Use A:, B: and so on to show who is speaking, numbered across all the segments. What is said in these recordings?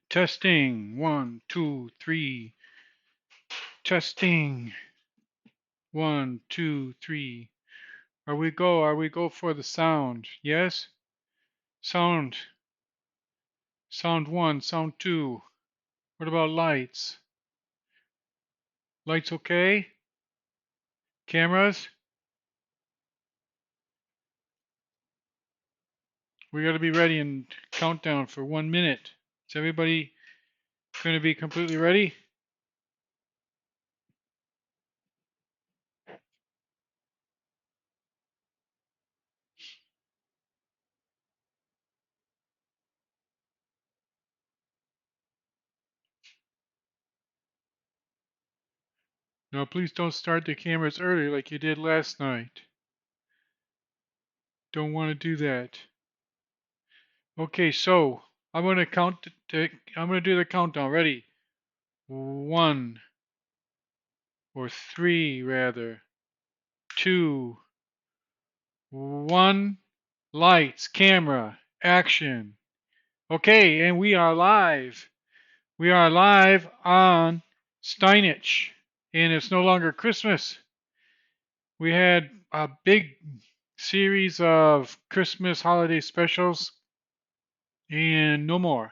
A: Testing. 1, 2, 3. Testing. 1, 2, 3. Are we go? Are we go for the sound? Yes? Sound. Sound 1, sound 2. What about lights? Lights okay? Cameras? We got to be ready and countdown for 1 minute. Is everybody going to be completely ready? No, please don't start the cameras early like you did last night. Don't want to do that. Okay, so I'm going to I'm going to do the countdown. Ready? 1 or 3 rather. 2, 1. Lights, camera, action. Okay, and we are live. We are live on Steinich, and it's no longer Christmas. We had a big series of Christmas holiday specials, and no more.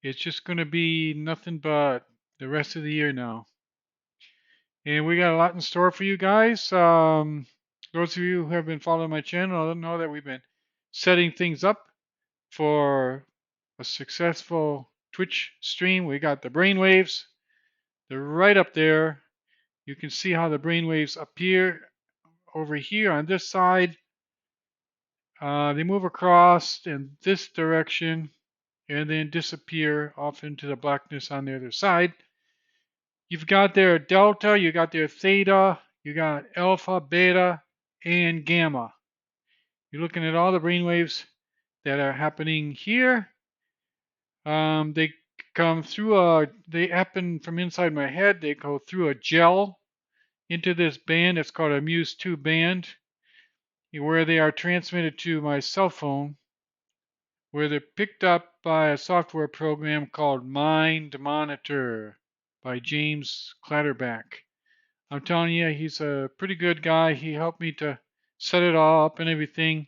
A: It's just going to be nothing but the rest of the year now. And we got a lot in store for you guys. Those of you who have been following my channel know that we've been setting things up for a successful Twitch stream. We got the brainwaves. They're right up there. You can see how the brainwaves appear over here on this side. They move across in this direction and then disappear off into the blackness on the other side. You've got their delta, you got their theta, you got alpha, beta, and gamma. You're looking at all the brainwaves that are happening here. They come through they happen from inside my head. They go through a gel into this band. It's called a Muse2 band, where they are transmitted to my cell phone, where they're picked up by a software program called Mind Monitor by James Clatterback. I'm telling you, he's a pretty good guy. He helped me to set it all up and everything.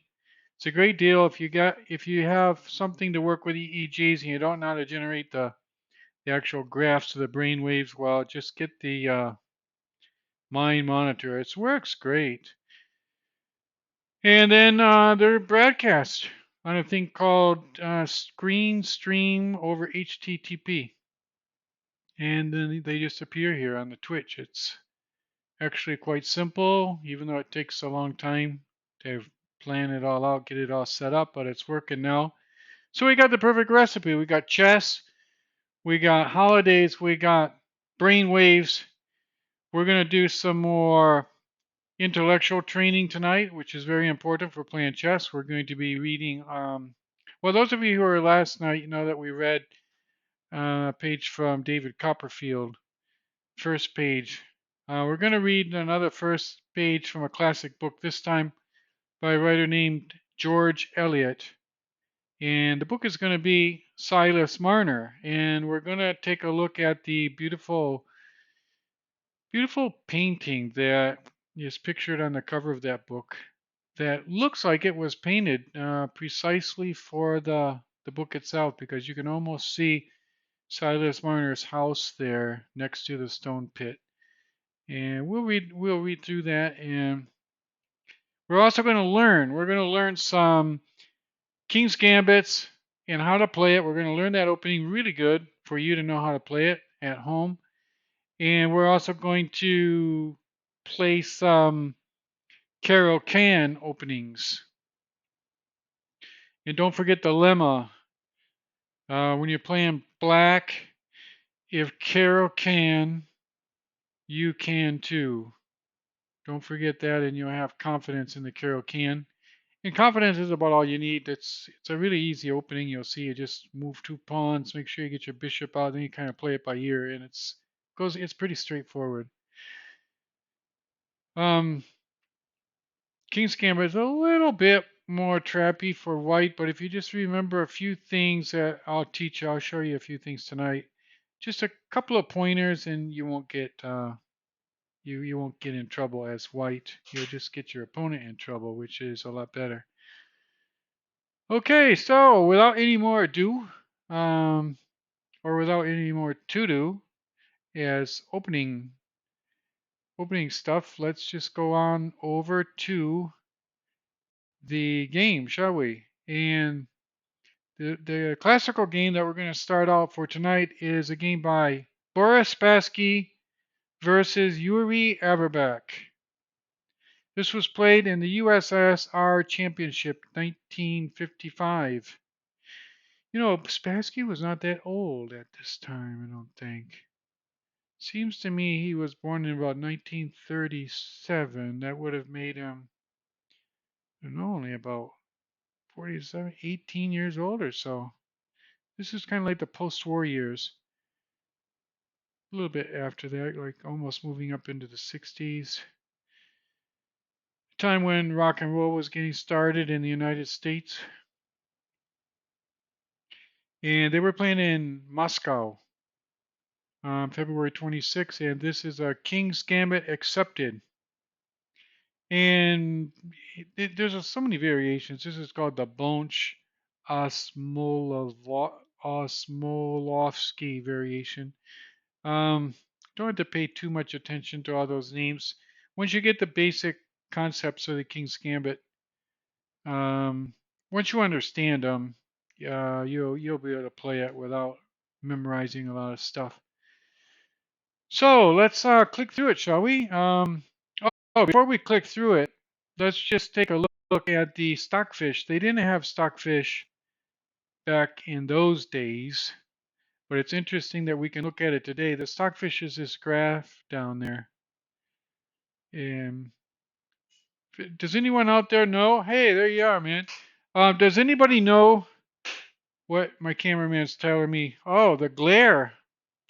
A: It's a great deal if you have something to work with EEGs and you don't know how to generate the actual graphs of the brain waves. Well, just get the Mind Monitor. It works great. And then they're broadcast on a thing called Screen Stream over HTTP. And then they just appear here on the Twitch. It's actually quite simple, even though it takes a long time to plan it all out, get it all set up, but it's working now. So we got the perfect recipe. We got chess, we got holidays, we got brain waves. We're going to do some more intellectual training tonight, which is very important for playing chess. We're going to be reading, well, those of you who were last night, you know that we read a page from David Copperfield, first page. We're going to read another first page from a classic book, this time by a writer named George Eliot. And the book is going to be Silas Marner. And we're going to take a look at the beautiful painting that is pictured on the cover of that book that looks like it was painted precisely for the book itself, because you can almost see Silas Marner's house there next to the stone pit. And we'll read through that, and we're also going to learn. We're going to learn some King's Gambits and how to play it. We're going to learn that opening really good for you to know how to play it at home. And we're also going to play some karokahn openings. And don't forget the lemma. When you're playing black, if Carol can, you can too. Don't forget that, and you'll have confidence in the karokahn. And confidence is about all you need. It's a really easy opening. You'll see you just move 2 pawns, make sure you get your bishop out, then you kind of play it by ear, and it's It's pretty straightforward. Um, King's Gambit is a little bit more trappy for white, but if you just remember a few things that I'll teach you, I'll show you a few things tonight. Just a couple of pointers, and you won't get in trouble as white. You'll just get your opponent in trouble, which is a lot better. Okay, so without any more ado, um, or without any more to do, as opening stuff, let's just go on over to the game, shall we? And the classical game that we're going to start out for tonight is a game by Boris Spassky versus Yuri Averbach. This was played in the USSR Championship 1955. You know, Spassky was not that old at this time, I don't think. Seems to me he was born in about 1937. That would have made him, I don't know, only about 47, 18 years old or so. This is kind of like the post-war years. A little bit after that, like almost moving up into the 60s. Time when rock and roll was getting started in the United States. And they were playing in Moscow on February 26th, and this is a King's Gambit Accepted. And there's so many variations. This is called the Bonch Osmolovsky variation. Don't have to pay too much attention to all those names. Once you get the basic concepts of the King's Gambit, um, once you understand them, you'll be able to play it without memorizing a lot of stuff. So let's click through it, shall we? Before we click through it, let's just take a look at the stockfish. They didn't have stockfish back in those days, but it's interesting that we can look at it today. The stockfish is this graph down there. And does anyone out there know? Hey, there you are, man. Does anybody know what my cameraman's telling me? Oh, the glare.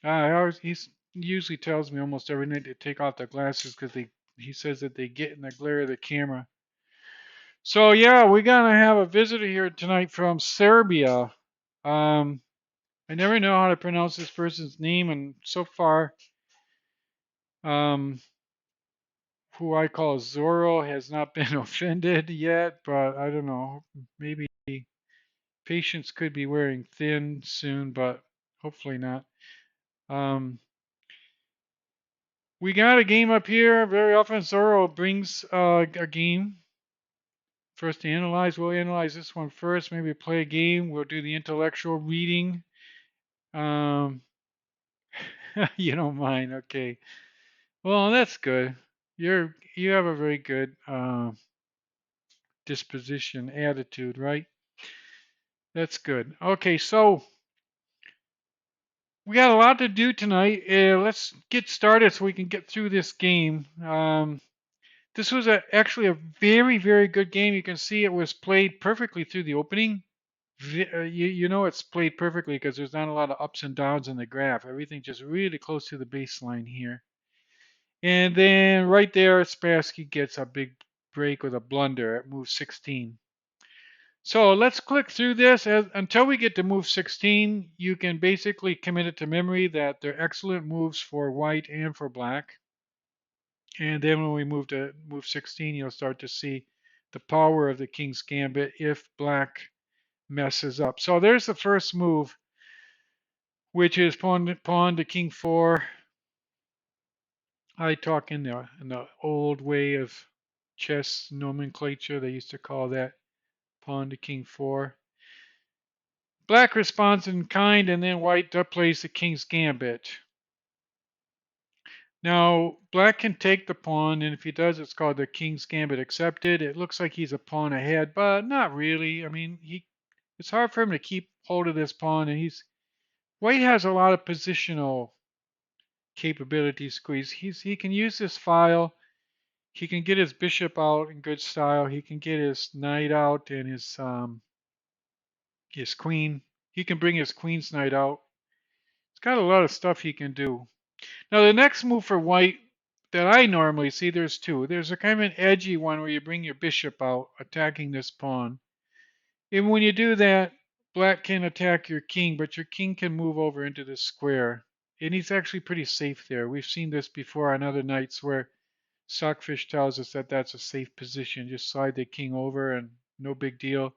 A: He usually tells me almost every night to take off the glasses because he says that they get in the glare of the camera. So yeah, we're gonna have a visitor here tonight from Serbia. Um, I never know how to pronounce this person's name, and so far, um, who I call Zorro has not been offended yet, but I don't know. Maybe patience could be wearing thin soon, but hopefully not. Um, we got a game up here. Very often Zorro brings a game for us to analyze. We'll analyze this one first, maybe play a game. We'll do the intellectual reading. Um, you don't mind, okay. Well, that's good. You have a very good disposition, attitude, right? That's good. Okay, so we got a lot to do tonight. Let's get started so we can get through this game. This was actually a very, very good game. You can see it was played perfectly through the opening. You know it's played perfectly because there's not a lot of ups and downs in the graph. Everything just really close to the baseline here. And then right there, Spassky gets a big break with a blunder at move 16. So let's click through this. Until we get to move 16, you can basically commit it to memory that they're excellent moves for white and for black. And then when we move to move 16, you'll start to see the power of the King's Gambit if black messes up. So there's the first move, which is pawn to king 4. I talk in the old way of chess nomenclature. They used to call that pawn to king 4. Black responds in kind, and then white plays the king's gambit. Now, black can take the pawn, and if he does, it's called the king's gambit accepted. It looks like he's a pawn ahead, but not really. I mean, it's hard for him to keep hold of this pawn, and white has a lot of positional capabilities. He can use this file. He can get his bishop out in good style. He can get his knight out and his queen. He can bring his queen's knight out. It's got a lot of stuff he can do. Now the next move for white that I normally see, there's two. There's a kind of an edgy one where you bring your bishop out, attacking this pawn. And when you do that, black can attack your king, but your king can move over into this square. And he's actually pretty safe there. We've seen this before on other nights where Stockfish tells us that that's a safe position. Just slide the king over and no big deal.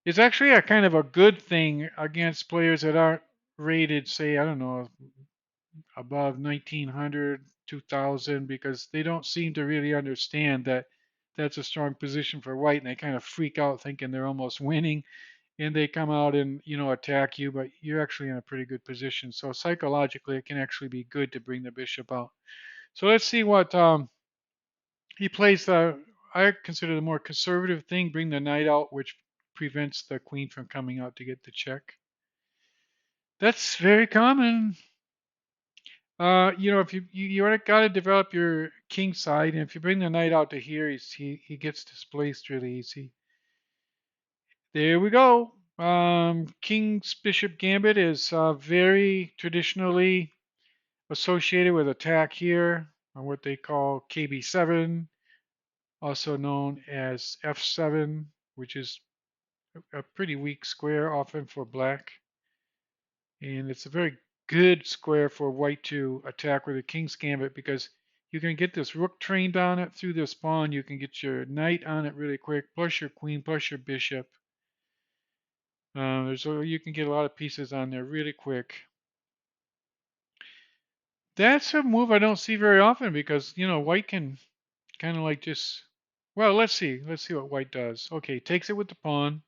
A: It's actually a kind of a good thing against players that aren't rated, say, I don't know, above 1900, 2000, because they don't seem to really understand that that's a strong position for white, and they kind of freak out thinking they're almost winning, and they come out and attack you, but you're actually in a pretty good position. So psychologically, it can actually be good to bring the bishop out. So let's see what he plays. I consider the more conservative thing, bring the knight out, which prevents the queen from coming out to get the check. That's very common. If you got to develop your king side, and if you bring the knight out to here, he gets displaced really easy. There we go. King's bishop gambit is very traditionally associated with attack here, or what they call KB7, also known as F7, which is a pretty weak square, often for black. And it's a very good square for white to attack with a king's gambit because you can get this rook trained on it through this pawn. You can get your knight on it really quick, plus your queen, plus your bishop. You can get a lot of pieces on there really quick. That's a move I don't see very often because white can kind of like just. Well, let's see. Let's see what white does. Okay, takes it with the pawn.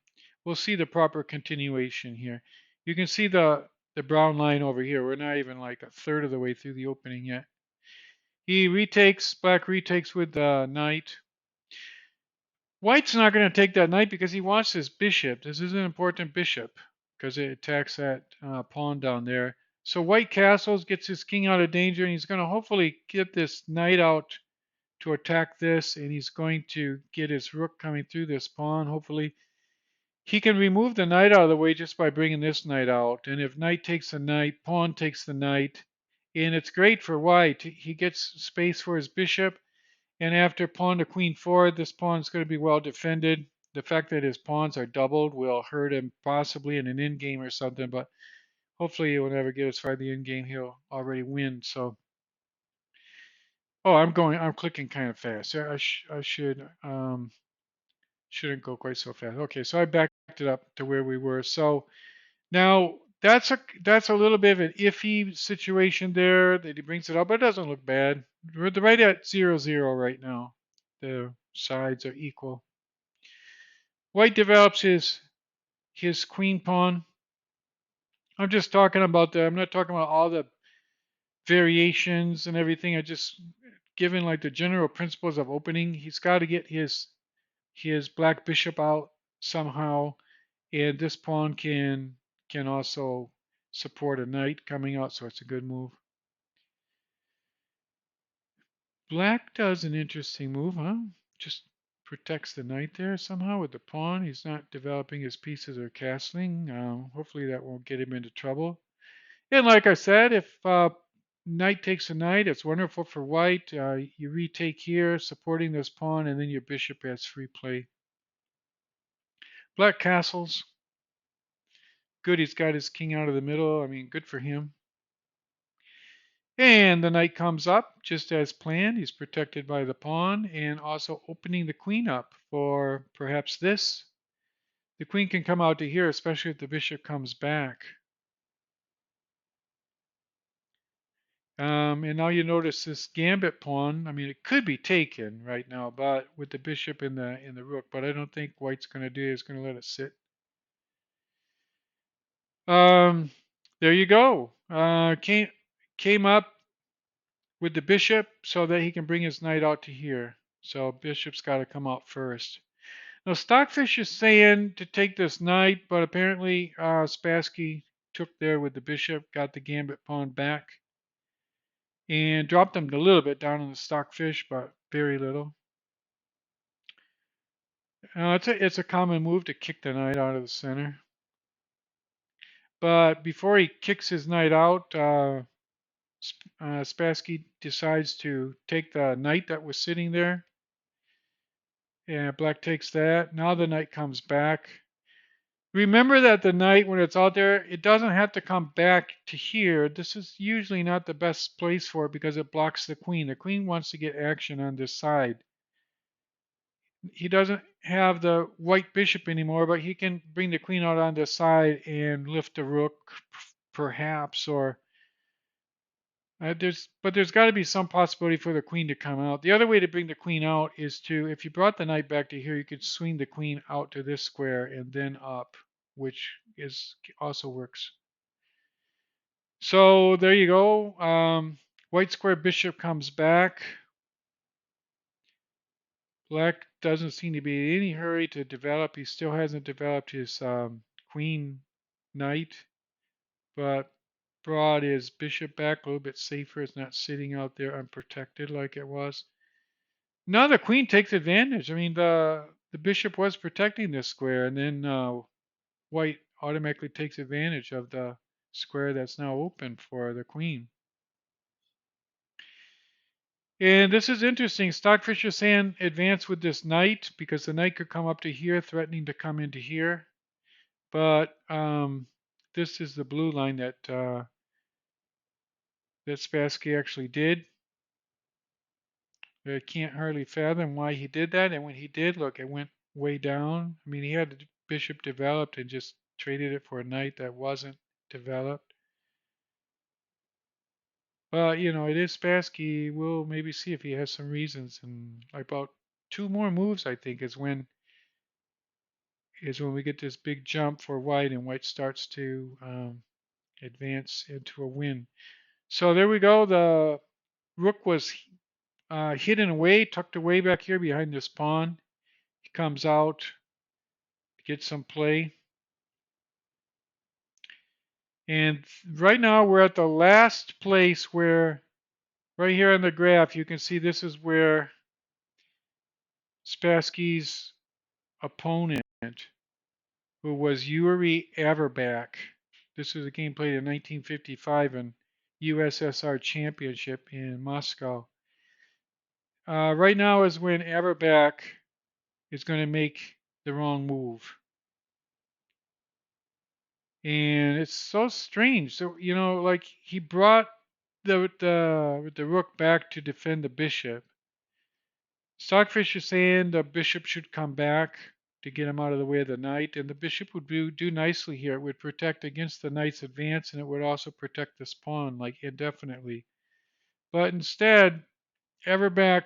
A: We'll see the proper continuation here. You can see the brown line over here. We're not even like a third of the way through the opening yet. He retakes, black retakes with the knight. White's not going to take that knight because he wants his bishop. This is an important bishop because it attacks that pawn down there. So white castles, gets his king out of danger, and he's going to hopefully get this knight out to attack this, and he's going to get his rook coming through this pawn. Hopefully he can remove the knight out of the way just by bringing this knight out. And if knight takes the knight, pawn takes the knight, and it's great for white. He gets space for his bishop, and after pawn to queen forward, this pawn is going to be well defended. The fact that his pawns are doubled will hurt him possibly in an endgame or something, but hopefully he will never get as far as the endgame. He'll already win. So, oh, I'm clicking kind of fast. I shouldn't go quite so fast. Okay, so I backed it up to where we were. So now that's a little bit of an iffy situation there that he brings it up, but it doesn't look bad. We're right at 0-0 right now. The sides are equal. White develops his queen pawn. I'm just talking about I'm not talking about all the variations and everything. I just given like the general principles of opening. He's got to get his black bishop out somehow, and this pawn can also support a knight coming out, so it's a good move. Black does an interesting move, huh? Just protects the knight there somehow with the pawn. He's not developing his pieces or castling. Hopefully that won't get him into trouble. And like I said, if knight takes a knight, it's wonderful for white. You retake here, supporting this pawn, and then your bishop has free play. Black castles. Good, he's got his king out of the middle. I mean, good for him. And the knight comes up just as planned. He's protected by the pawn and also opening the queen up for perhaps this. The queen can come out to here, especially if the bishop comes back. And now you notice this gambit pawn. I mean, it could be taken right now, but with the bishop in the rook. But I don't think white's going to do it. He's going to let it sit. Um, there you go. Came up with the bishop so that he can bring his knight out to here. So bishop's got to come out first. Now Stockfish is saying to take this knight, but apparently Spassky took there with the bishop, got the gambit pawn back, and dropped him a little bit down in the Stockfish, but very little. It's a common move to kick the knight out of the center. But before he kicks his knight out, Spassky decides to take the knight that was sitting there, and black takes that. Now the knight comes back. Remember that the knight, when it's out there, it doesn't have to come back to here. This is usually not the best place for it because it blocks the queen. The queen wants to get action on this side. He doesn't have the white bishop anymore, but he can bring the queen out on this side and lift the rook, perhaps, or there's got to be some possibility for the queen to come out. The other way to bring the queen out is to, if you brought the knight back to here, you could swing the queen out to this square and then up, which is also works. So there you go. White square bishop comes back. Black doesn't seem to be in any hurry to develop. He still hasn't developed his queen knight, but brought his bishop back a little bit safer. It's not sitting out there unprotected like it was. Now the queen takes advantage. I mean, the bishop was protecting this square, and then white automatically takes advantage of the square that's now open for the queen. And this is interesting. Stockfisher saying advance with this knight because the knight could come up to here, threatening to come into here. But this is the blue line that that Spassky actually did. I can't hardly fathom why he did that. And when he did, look, it went way down. I mean, he had the bishop developed and just traded it for a knight that wasn't developed. But, you know, it is Spassky. We'll maybe see if he has some reasons. And about two more moves, I think, is when we get this big jump for white, and white starts to advance into a win. So there we go. The rook was hidden away, tucked away back here behind this pawn. He comes out to get some play. And right now we're at the last place where, right here on the graph, you can see this is where Spassky's opponent, who was Yuri Averbach. This was a game played in 1955 in USSR Championship in Moscow. Right now is when Averbach is going to make the wrong move. And it's so strange. So, you know, like he brought the rook back to defend the bishop. Stockfish is saying the bishop should come back to get him out of the way of the knight, and the bishop would do nicely here. It would protect against the knight's advance, and it would also protect this pawn like indefinitely. But instead, Everback,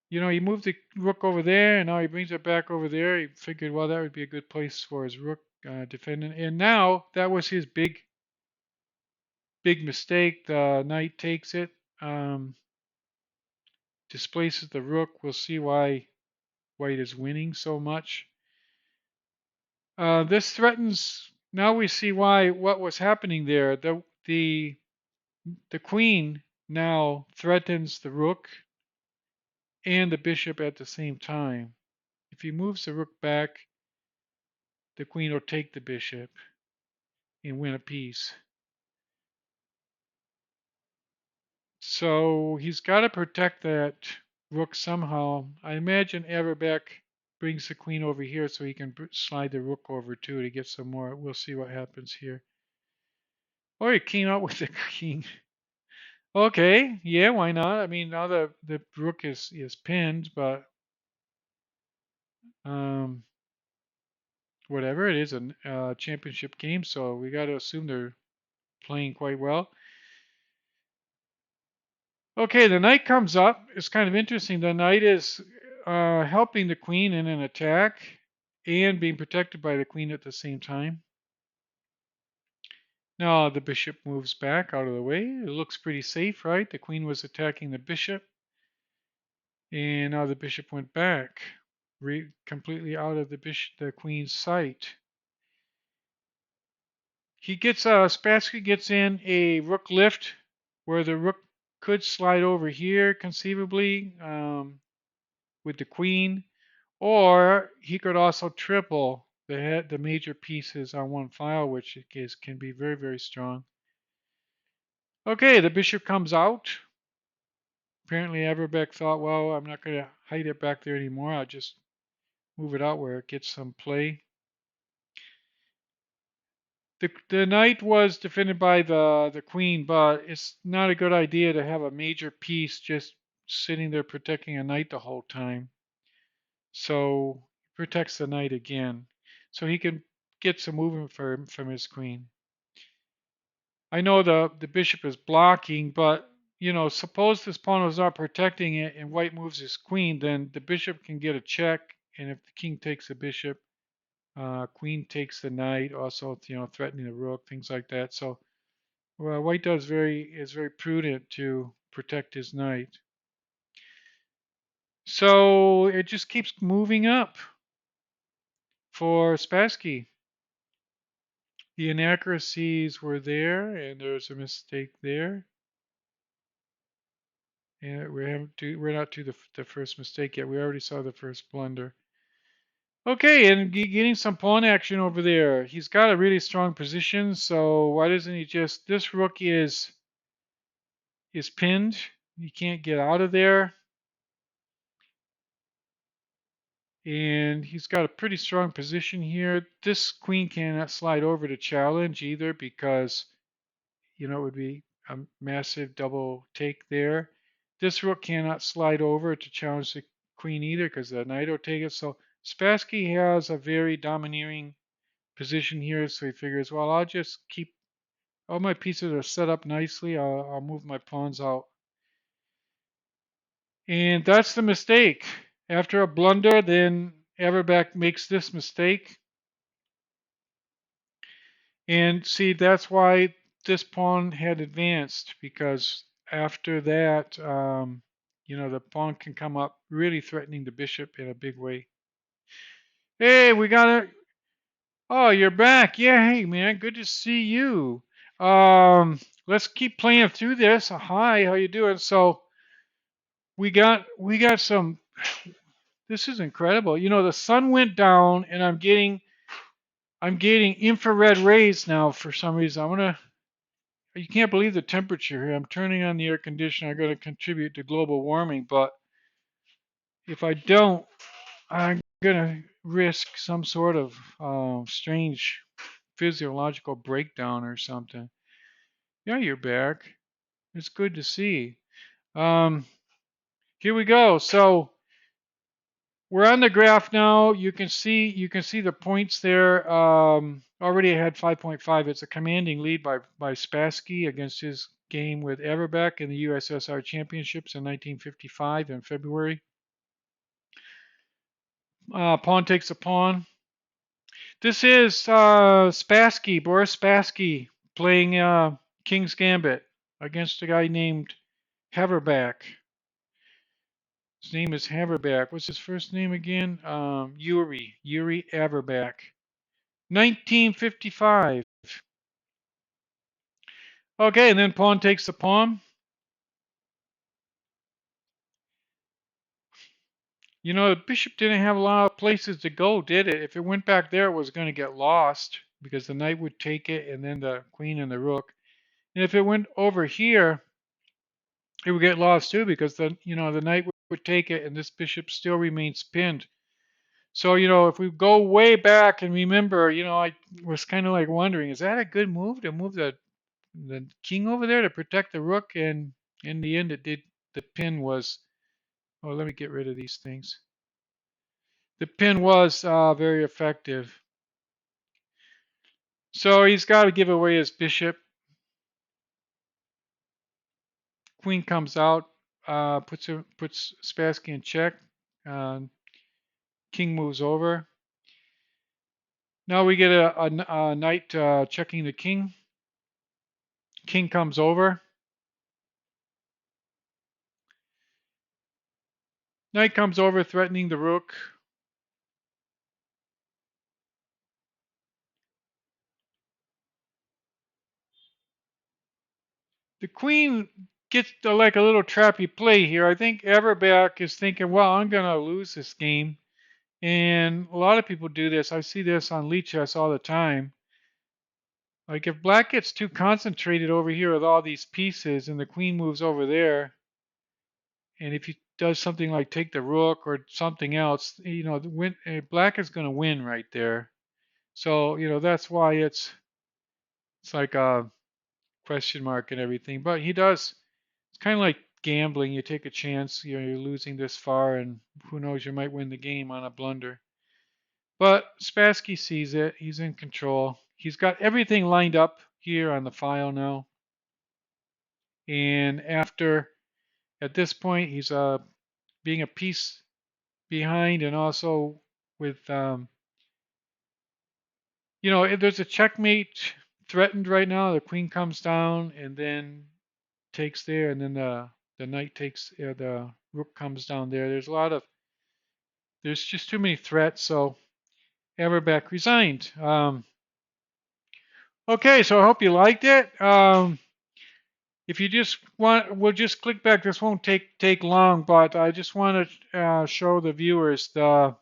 A: you know, he moved the rook over there, and now he brings it back over there. He figured, well, that would be a good place for his rook defending. And now that was his big mistake. The knight takes it, displaces the rook. We'll see why white is winning so much. This threatens. Now we see what was happening there. The queen now threatens the rook and the bishop at the same time. If he moves the rook back, the queen will take the bishop and win a piece. So he's got to protect that rook somehow. I imagine Everbeck brings the queen over here so he can slide the rook over too to get some more. We'll see what happens here. Oh, he came out with the king. Okay, yeah, why not? I mean, now the rook is pinned, but um, whatever, it is a championship game, so we got to assume they're playing quite well. Okay, the knight comes up. It's kind of interesting. The knight is helping the queen in an attack and being protected by the queen at the same time. Now the bishop moves back out of the way. It looks pretty safe, right? The queen was attacking the bishop, and now the bishop went back, completely out of the queen's sight. Spassky gets in a rook lift where the rook could slide over here conceivably with the queen, or he could also triple the major pieces on one file, which can be very, very strong. Okay, the bishop comes out. Apparently Everbeck thought, well, I'm not going to hide it back there anymore. I'll just move it out where it gets some play. The knight was defended by the queen, but it's not a good idea to have a major piece just sitting there protecting a knight the whole time. So he protects the knight again, so he can get some movement from his queen. I know the bishop is blocking, but suppose this pawn was not protecting it and white moves his queen, then the bishop can get a check, and if the king takes the bishop, queen takes the knight, also threatening the rook, things like that. So white is very prudent to protect his knight. So it just keeps moving up for Spassky. The inaccuracies were there, and there's a mistake there. And we're not to the first mistake yet. We already saw the first blunder. Okay, and getting some pawn action over there. He's got a really strong position, so why doesn't he just... This rook is pinned. He can't get out of there. And he's got a pretty strong position here. This queen cannot slide over to challenge either because, it would be a massive double take there. This rook cannot slide over to challenge the queen either because the knight will take it. So Spassky has a very domineering position here. So he figures, well, I'll just keep all my pieces are set up nicely. I'll move my pawns out. And that's the mistake. After a blunder, then Everbeck makes this mistake. And see, that's why this pawn had advanced, because after that, the pawn can come up really threatening the bishop in a big way. Hey, we got it. Oh, you're back. Yeah, hey, man, good to see you. Let's keep playing through this. Hi, how you doing? So we got some... This is incredible. The sun went down, and I'm getting infrared rays now for some reason. You can't believe the temperature here. I'm turning on the air conditioner. I'm going to contribute to global warming, but if I don't, I'm going to risk some sort of strange physiological breakdown or something. Yeah, you're back. It's good to see. Um, Here we go. So we're on the graph now. You can see the points there. Already I had 5.5. It's a commanding lead by Spassky against his game with Everbeck in the USSR Championships in 1955 in February. Pawn takes a pawn. This is Spassky, Boris Spassky, playing King's Gambit against a guy named Haverback. His name is Haverback. What's his first name again? Yuri Haverback. 1955. Okay, and then pawn takes the pawn. The bishop didn't have a lot of places to go, did it? If it went back there, it was going to get lost because the knight would take it and then the queen and the rook. And if it went over here, it would get lost too because the knight would take it and this bishop still remains pinned. So, if we go way back and remember, I was kind of like wondering, is that a good move to move the king over there to protect the rook? And in the end, it did. The pin was... Oh, let me get rid of these things. The pin was very effective. So he's got to give away his bishop. Queen comes out, puts Spassky in check. King moves over. Now we get a knight checking the king. King comes over. Knight comes over, threatening the rook. The queen gets like a little trappy play here. I think Everbeck is thinking, well, I'm going to lose this game. And a lot of people do this. I see this on lichess all the time. Like if black gets too concentrated over here with all these pieces and the queen moves over there, and if he does something like take the rook or something else, black is going to win right there. So, that's why it's like a question mark and everything. But he does, it's kind of like gambling. You take a chance, you're losing this far, and who knows, you might win the game on a blunder. But Spassky sees it. He's in control. He's got everything lined up here on the file now. And at this point, he's being a piece behind, and also with, there's a checkmate threatened right now. The queen comes down and then takes there, and then the knight takes, the rook comes down there. There's just too many threats, so Averback resigned. Okay, so I hope you liked it. If you just want, we'll just click back. This won't take long, but I just want to show the viewers the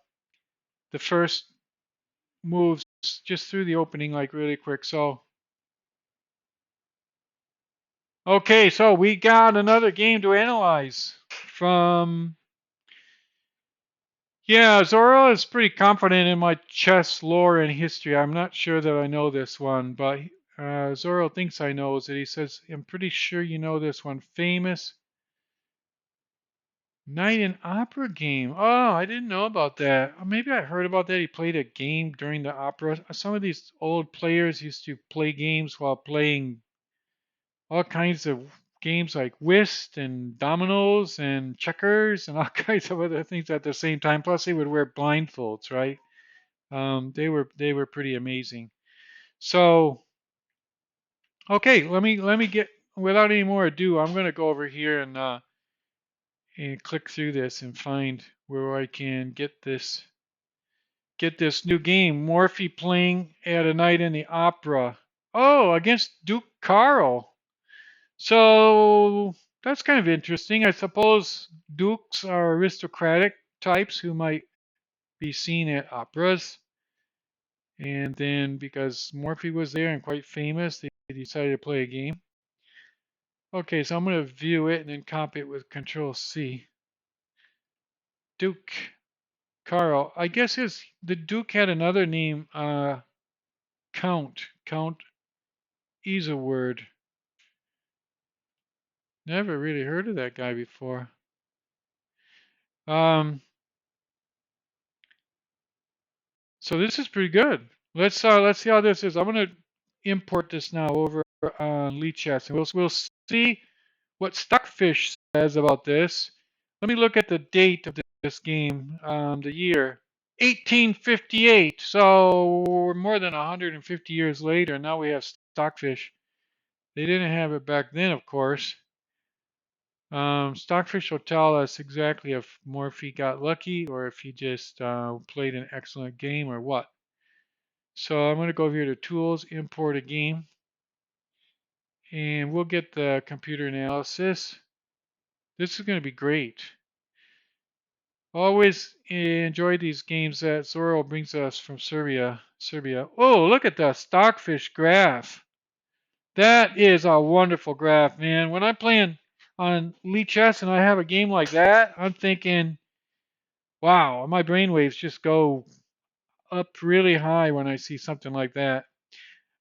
A: first moves just through the opening, like really quick. So, okay, so we got another game to analyze from. Yeah, Zoro is pretty confident in my chess lore and history. I'm not sure that I know this one, but Zoro thinks I know it. He says, I'm pretty sure you know this one. Famous Night and Opera game. Oh, I didn't know about that. Maybe I heard about that. He played a game during the opera. Some of these old players used to play games while playing all kinds of games like whist and dominoes and checkers and all kinds of other things at the same time. Plus, they would wear blindfolds, right? They were pretty amazing. So, okay, let me get without any more ado. I'm going to go over here and click through this and find where I can get this new game. Morphy playing at a night in the opera. Oh, against Duke Carl. So that's kind of interesting. I suppose dukes are aristocratic types who might be seen at operas. And then because Morphy was there and quite famous, they decided to play a game. Okay, so I'm going to view it and then copy it with Control C. Duke Carl. I guess the Duke had another name, Count Isaward. Never really heard of that guy before. Um, so this is pretty good. Let's see how this is. I'm gonna import this now over on lichess, and we'll see what Stockfish says about this. Let me look at the date of this game, the year 1858. So we're more than 150 years later. Now we have Stockfish. They didn't have it back then, of course. Stockfish will tell us exactly if Morphy got lucky or if he just played an excellent game or what. So I'm going to go over here to Tools, Import a Game, and we'll get the computer analysis. This is going to be great. Always enjoy these games that Zoro brings us from Serbia. Oh, look at the Stockfish graph. That is a wonderful graph, man. When I'm playing on lichess and I have a game like that, I'm thinking, wow, my brainwaves just go up really high when I see something like that.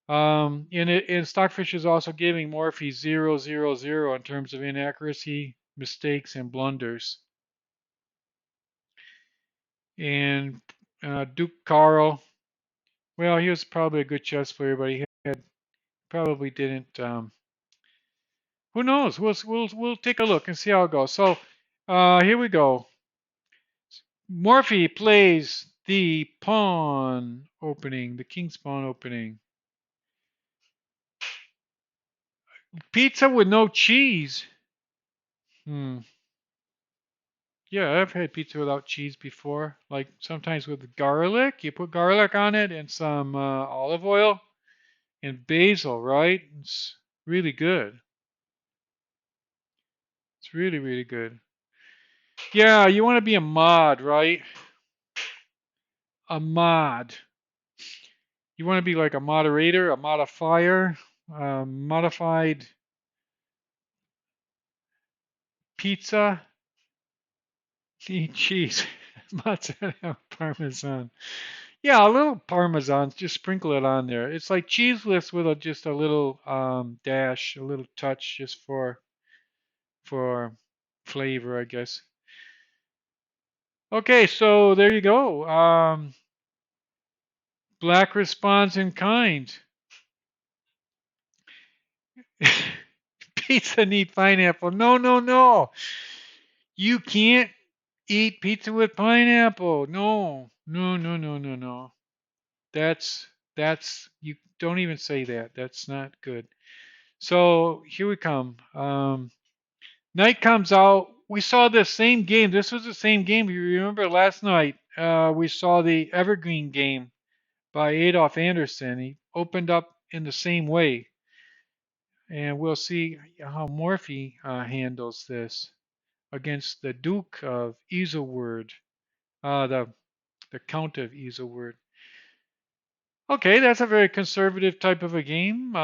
A: And Stockfish is also giving Morphy 0, 0, 0 in terms of inaccuracy, mistakes, and blunders. And Duke Carl, well, he was probably a good chess player, but he probably didn't. Who knows? We'll take a look and see how it goes. So here we go. Morphy plays the pawn opening, the king's pawn opening. Pizza with no cheese. Hmm. Yeah, I've had pizza without cheese before. Like sometimes with garlic. You put garlic on it and some olive oil and basil, right? It's really good. It's really, really good. Yeah, you want to be a mod, right? A mod. You want to be like a moderator, a modifier, modified pizza, cheese, mozzarella, parmesan. Yeah, a little parmesan. Just sprinkle it on there. It's like cheeseless with just a little dash, a little touch, just for flavor, I guess. Okay, so there you go. Black responds in kind. Pizza need pineapple. No, no, no. You can't eat pizza with pineapple. No, no, no, no, no, no. That's you don't even say that. That's not good. So here we come. Night comes out. We saw this same game. This was the same game. If you remember last night, we saw the Evergreen game by Adolf Anderson. He opened up in the same way, and we'll see how Morphy handles this against the Duke of Easelward, the Count of Easelward. Okay, that's a very conservative type of a game.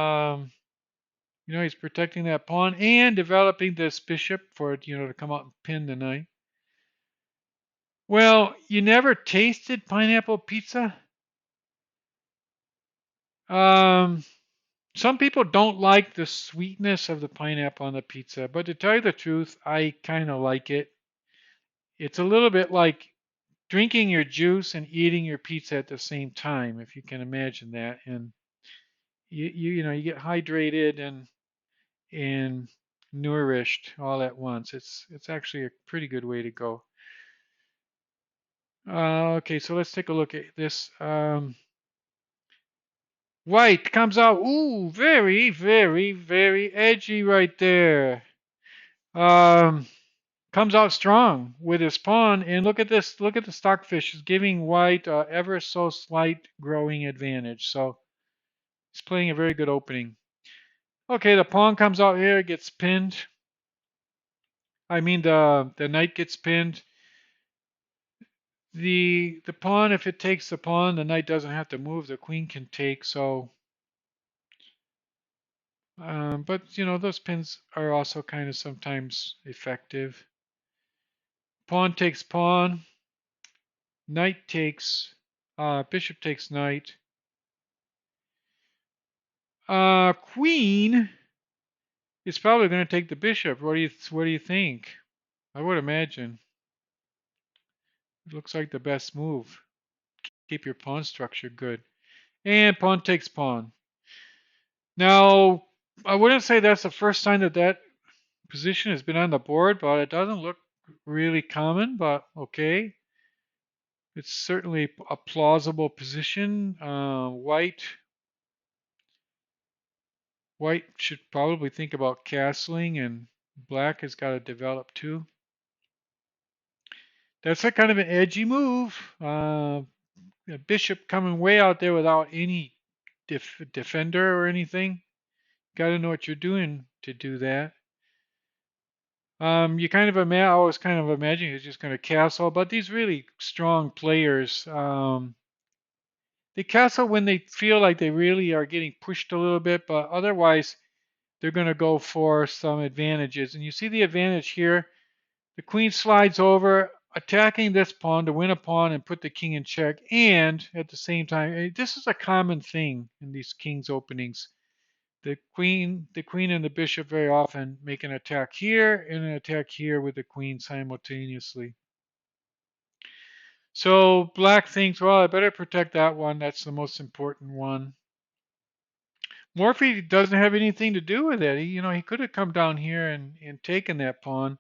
A: He's protecting that pawn and developing this bishop for it, to come out and pin the knight. Well, you never tasted pineapple pizza? Um, some people don't like the sweetness of the pineapple on the pizza, but to tell you the truth, I kind of like it. It's a little bit like drinking your juice and eating your pizza at the same time, if you can imagine that. And you get hydrated and nourished all at once. It's actually a pretty good way to go. Okay, so let's take a look at this. White comes out. Ooh, very, very, very edgy right there. Um, Comes out strong with his pawn. And look at this. Look at the stockfish. Is giving white ever so slight growing advantage. So he's playing a very good opening. Okay, the pawn comes out here, gets pinned. I mean, the knight gets pinned. The pawn, if it takes the pawn, the knight doesn't have to move. The queen can take. So, but those pins are also kind of sometimes effective. Pawn takes pawn. Knight takes. Bishop takes knight. Queen is probably going to take the bishop. What do you think? I would imagine it looks like the best move. Keep your pawn structure good. And pawn takes pawn. Now, I wouldn't say that's the first time that position has been on the board, but it doesn't look really common. But okay, it's certainly a plausible position. White should probably think about castling, and black has got to develop too. That's a kind of an edgy move. A bishop coming way out there without any defender or anything. Got to know what you're doing to do that. You kind of I always kind of imagine he's just going to castle, but these really strong players, they castle when they feel like they really are getting pushed a little bit, but otherwise they're going to go for some advantages. And you see the advantage here. The queen slides over, attacking this pawn to win a pawn and put the king in check. And at the same time, this is a common thing in these king's openings. The queen and the bishop very often make an attack here and an attack here with the queen simultaneously. So black thinks, well, I better protect that one. That's the most important one. Morphy doesn't have anything to do with it. He could have come down here and taken that pawn.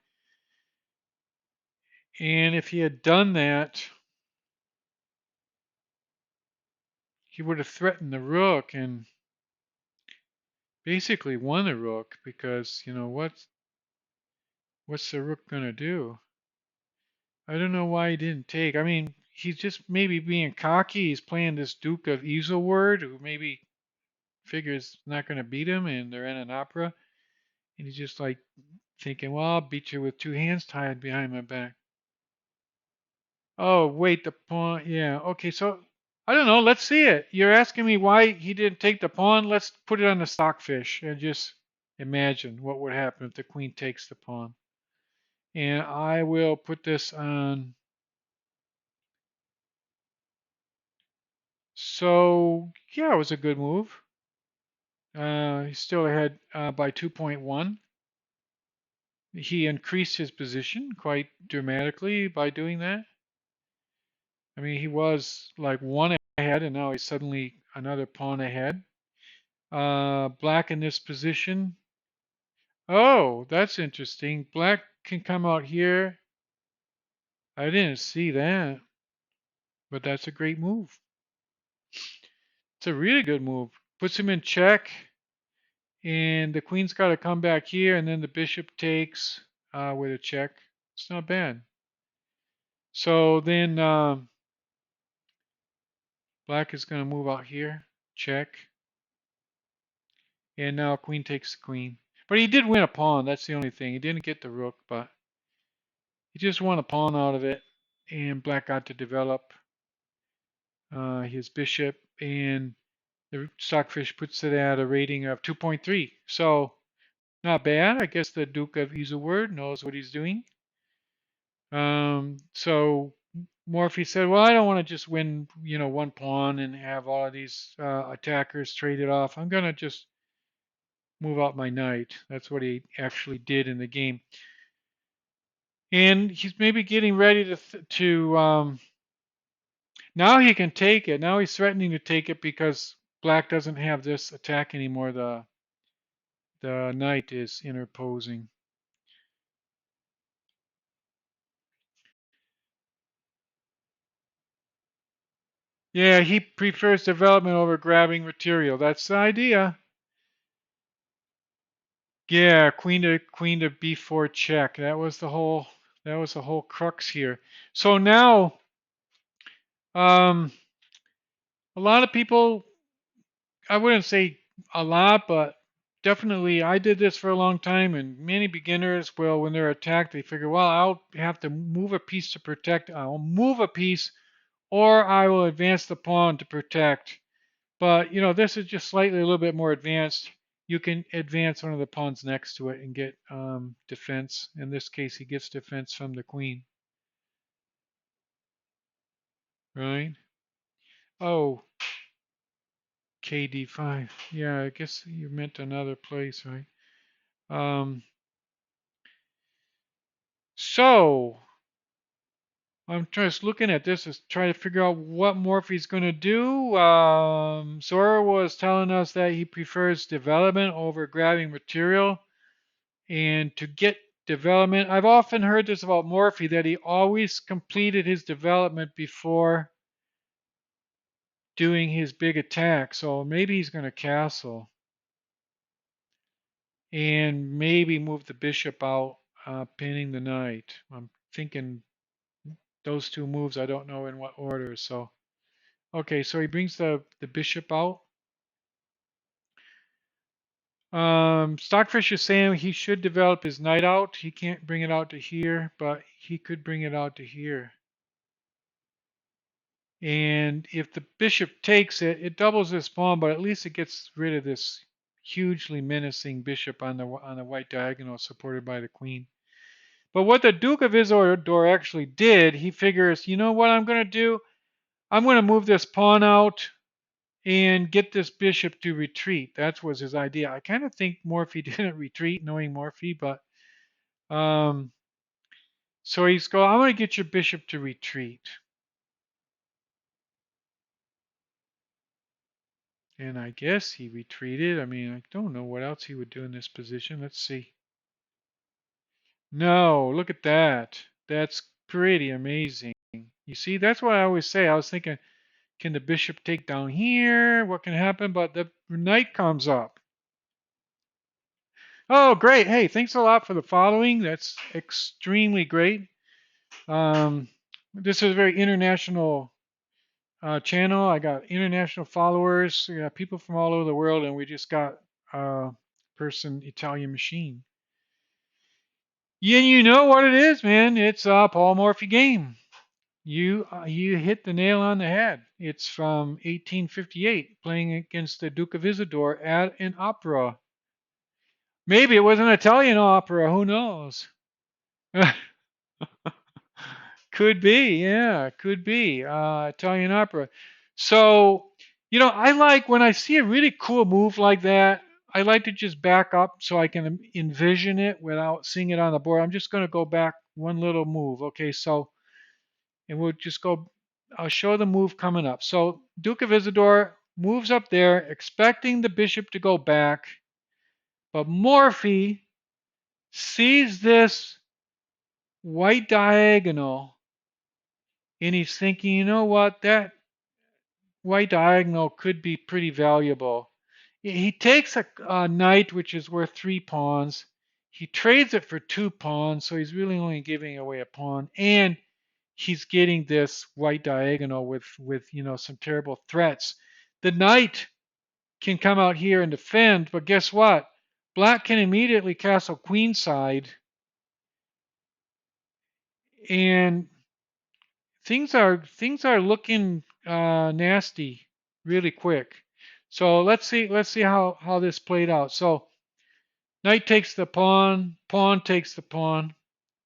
A: And if he had done that, he would have threatened the rook and basically won the rook because, what's the rook going to do? I don't know why he didn't take. I mean, he's just maybe being cocky. He's playing this Duke of Easelward who maybe figures not going to beat him and they're in an opera. And he's just like thinking, well, I'll beat you with two hands tied behind my back. Oh, wait, the pawn. Yeah. Okay. So I don't know. Let's see it. You're asking me why he didn't take the pawn. Let's put it on the stockfish and just imagine what would happen if the queen takes the pawn. And I will put this on. So, yeah, it was a good move. He's still ahead by 2.1. He increased his position quite dramatically by doing that. I mean, he was like one ahead, and now he's suddenly another pawn ahead. Black in this position. Oh, that's interesting. Black can come out here. I didn't see that, but that's a great move. It's a really good move. Puts him in check, and the queen's got to come back here, and then the bishop takes with a check. It's not bad. So then black is going to move out here, check, and now queen takes the queen. But he did win a pawn. That's the only thing. He didn't get the rook, but he just won a pawn out of it, and black got to develop his bishop, and the stockfish puts it at a rating of 2.3. So not bad. I guess the Duke of Isleworld knows what he's doing. So Morphy said, "Well, I don't want to just win, one pawn and have all of these attackers traded off. I'm gonna just move out my knight." That's what he actually did in the game, and he's maybe getting ready to. Now he can take it. Now he's threatening to take it because black doesn't have this attack anymore. The knight is interposing. Yeah, he prefers development over grabbing material. That's the idea. Yeah, queen to b4 check. That was the whole crux here. So now um a lot of people, I wouldn't say a lot, but definitely I did this for a long time, and many beginners will, when they're attacked, they figure, well, I'll have to move a piece to protect. I'll move a piece or I will advance the pawn to protect. But this is just slightly a little bit more advanced. You can advance one of the pawns next to it and get defense. In this case, he gets defense from the queen, right? Oh, KD5. Yeah, I guess you meant another place, right? Um, so I'm just looking at this, is trying to figure out what Morphy's going to do. Zora was telling us that he prefers development over grabbing material. And to get development, I've often heard this about Morphy, that he always completed his development before doing his big attack. So maybe he's going to castle and maybe move the bishop out, pinning the knight. I'm thinking those two moves, I don't know in what order. So, okay, so he brings the bishop out. Stockfish is saying he should develop his knight out. He can't bring it out to here, but he could bring it out to here. And if the bishop takes it, it doubles this pawn, but at least it gets rid of this hugely menacing bishop on the white diagonal supported by the queen. But what the Duke of Isidore actually did, he figures, you know what I'm going to do? I'm going to move this pawn out and get this bishop to retreat. That was his idea. I kind of think Morphy didn't retreat, knowing Morphy, but um, so he's going, I'm going to get your bishop to retreat. And I guess he retreated. I mean, I don't know what else he would do in this position. Let's see. No, look at that. That's pretty amazing. You see, that's what I always say. I was thinking, can the bishop take down here? What can happen? But the knight comes up. Oh, great. Hey, thanks a lot for the following. That's extremely great. Um, this is a very international channel. I got international followers. We got people from all over the world, and we just got person Italian machine. Yeah, you know what it is, man. It's a Paul Morphy game. You hit the nail on the head. It's from 1858, playing against the Duke of Isidore at an opera. Maybe it was an Italian opera. Who knows? Could be, yeah, could be Italian opera. So, I like when I see a really cool move like that. I like to just back up so I can envision it without seeing it on the board. I'm just going to go back one little move. Okay, so and we'll just go. I'll show the move coming up. So Duke of Isidore moves up there, expecting the bishop to go back, but Morphy sees this white diagonal, and he's thinking, you know what, that white diagonal could be pretty valuable. He takes a knight, which is worth 3 pawns. He trades it for 2 pawns, so he's really only giving away a pawn. And he's getting this white diagonal with some terrible threats. The knight can come out here and defend, but guess what? Black can immediately castle queenside, and things are looking nasty really quick. So let's see how this played out. So knight takes the pawn, pawn takes the pawn,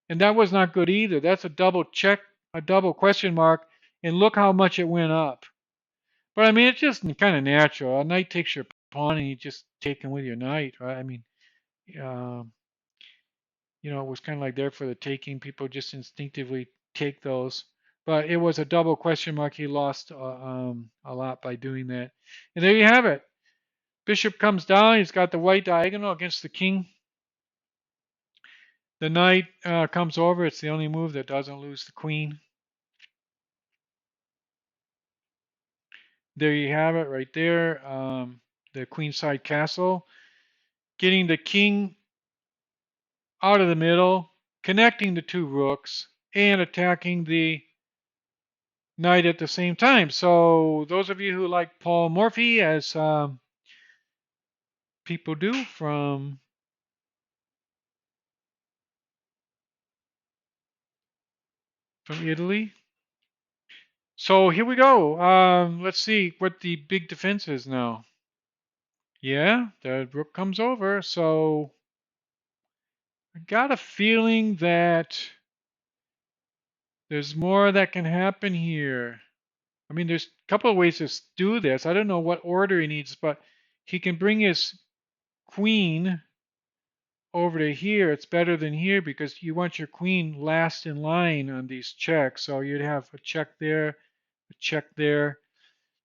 A: and that was not good either. That's a double check, a double question mark, and look how much it went up. But I mean, it's just kind of natural. A knight takes your pawn, and you just take him with your knight, right? I mean, um, it was kind of like there for the taking. People just instinctively take those. But it was a double question mark. He lost a lot by doing that. And there you have it. Bishop comes down. He's got the white diagonal against the king. The knight comes over. It's the only move that doesn't lose the queen. There you have it right there. The queenside castle. Getting the king out of the middle, connecting the two rooks, and attacking the knight at the same time. So those of you who like Paul Morphy, as people do from Italy. So here we go. Let's see what the big defense is now. Yeah, the rook comes over. So I got a feeling that there's more that can happen here. I mean, there's a couple of ways to do this. I don't know what order he needs, but he can bring his queen over to here. It's better than here because you want your queen last in line on these checks. So you'd have a check there, a check there.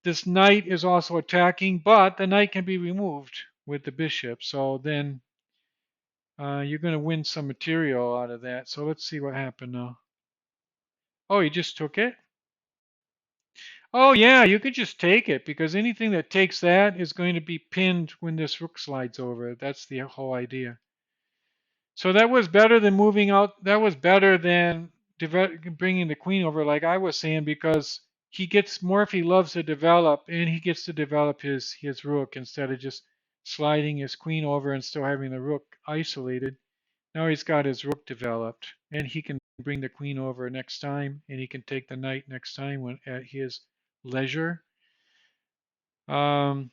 A: This knight is also attacking, but the knight can be removed with the bishop. So then you're going to win some material out of that. So let's see what happened now. Oh, he just took it? Oh, yeah, you could just take it because anything that takes that is going to be pinned when this rook slides over. That's the whole idea. So that was better than moving out. That was better than bringing the queen over, like I was saying, because he gets more if he loves to develop, and he gets to develop his rook instead of just sliding his queen over and still having the rook isolated. Now he's got his rook developed, and he can bring the queen over next time, and he can take the knight next time when at his leisure. Um,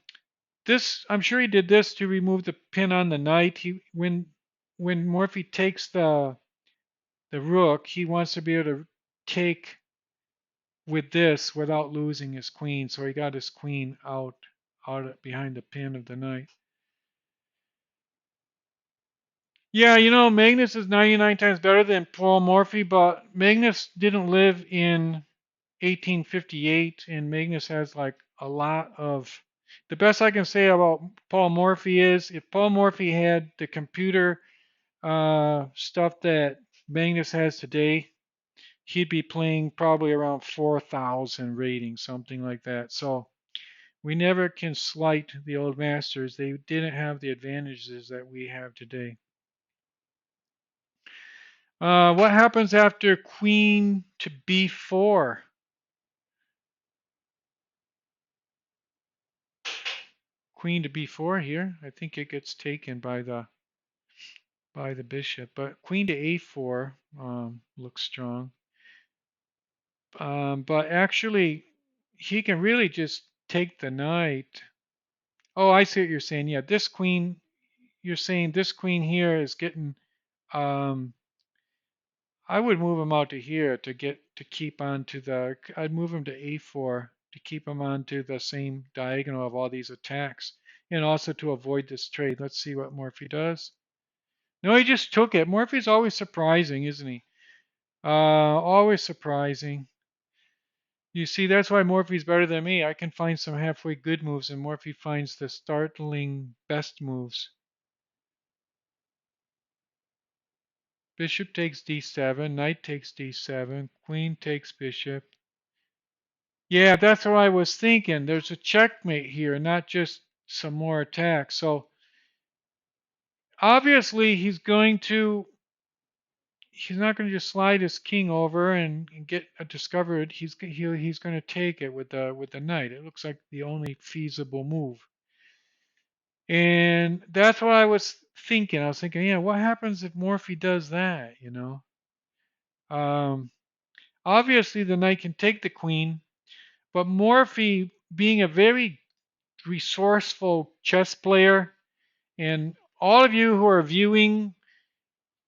A: this I'm sure he did this to remove the pin on the knight. When Morphy takes the rook, he wants to be able to take with this without losing his queen. So he got his queen out behind the pin of the knight. Yeah, Magnus is 99 times better than Paul Morphy, but Magnus didn't live in 1858, and Magnus has like a lot of. The best I can say about Paul Morphy is if Paul Morphy had the computer stuff that Magnus has today, he'd be playing probably around 4,000 rating, something like that. So we never can slight the old masters. They didn't have the advantages that we have today. What happens after queen to b4? Queen to b4 here. I think it gets taken by the bishop, but queen to a4 looks strong. But actually, he can really just take the knight. Oh, I see what you're saying. Yeah, this queen, you're saying this queen here is getting. Um, I would move him out to here to keep on to the. I'd move him to a4 to keep him on to the same diagonal of all these attacks, and also to avoid this trade. Let's see what Morphy does. No, he just took it. Morphy's always surprising, isn't he? Always surprising. You see, that's why Morphy's better than me. I can find some halfway good moves, and Morphy finds the startling best moves. Bishop takes d7, knight takes d7, queen takes bishop. Yeah, that's what I was thinking. There's a checkmate here, not just some more attacks. So obviously he's not going to just slide his king over and get discovered. He's going to take it with the knight. It looks like the only feasible move. And that's what I was thinking. I was thinking, yeah, what happens if Morphy does that? Um, obviously the knight can take the queen, but Morphy, being a very resourceful chess player, and all of you who are viewing,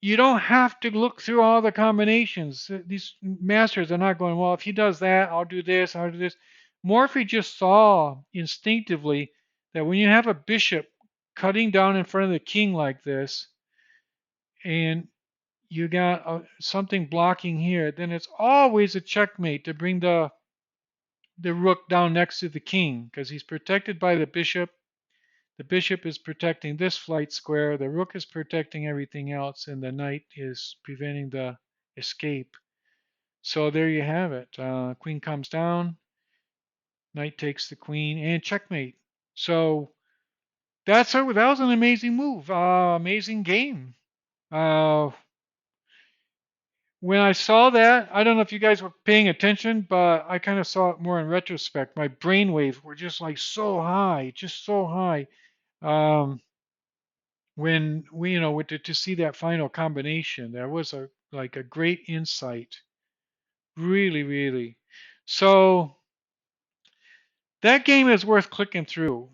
A: you don't have to look through all the combinations. These masters are not going, well, if he does that, I'll do this, I'll do this. Morphy just saw instinctively that when you have a bishop cutting down in front of the king like this, and you got something blocking here, then it's always a checkmate to bring the rook down next to the king because he's protected by the bishop. The bishop is protecting this flight square, the rook is protecting everything else, and the knight is preventing the escape. So there you have it. Queen comes down, knight takes the queen, and checkmate. So that was an amazing move, amazing game. Uh, when I saw that, I don't know if you guys were paying attention, but I kind of saw it more in retrospect. My brainwaves were just like so high, just so high. Um, when we, to see that final combination, that was a great insight, really, really. So that game is worth clicking through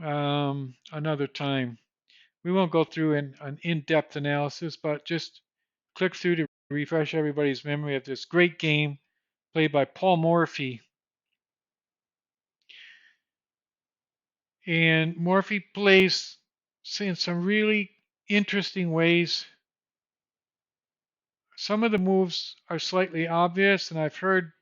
A: another time. We won't go through an in-depth analysis, but just click through to refresh everybody's memory of this great game played by Paul Morphy. And Morphy plays in some really interesting ways. Some of the moves are slightly obvious, and I've heard,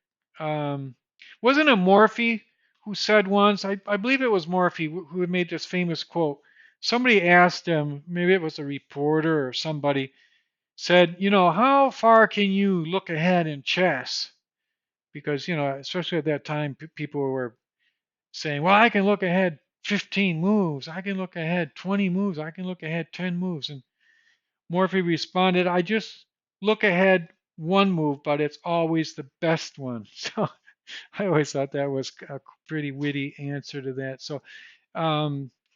A: um, wasn't it Morphy who said once, I believe it was Morphy who had made this famous quote. Somebody asked him, maybe it was a reporter or somebody, said, how far can you look ahead in chess? Because, especially at that time, people were saying, well, I can look ahead 15 moves, I can look ahead 20 moves, I can look ahead 10 moves. And Morphy responded, I just look ahead one move, but it's always the best one. So I always thought that was a pretty witty answer to that. So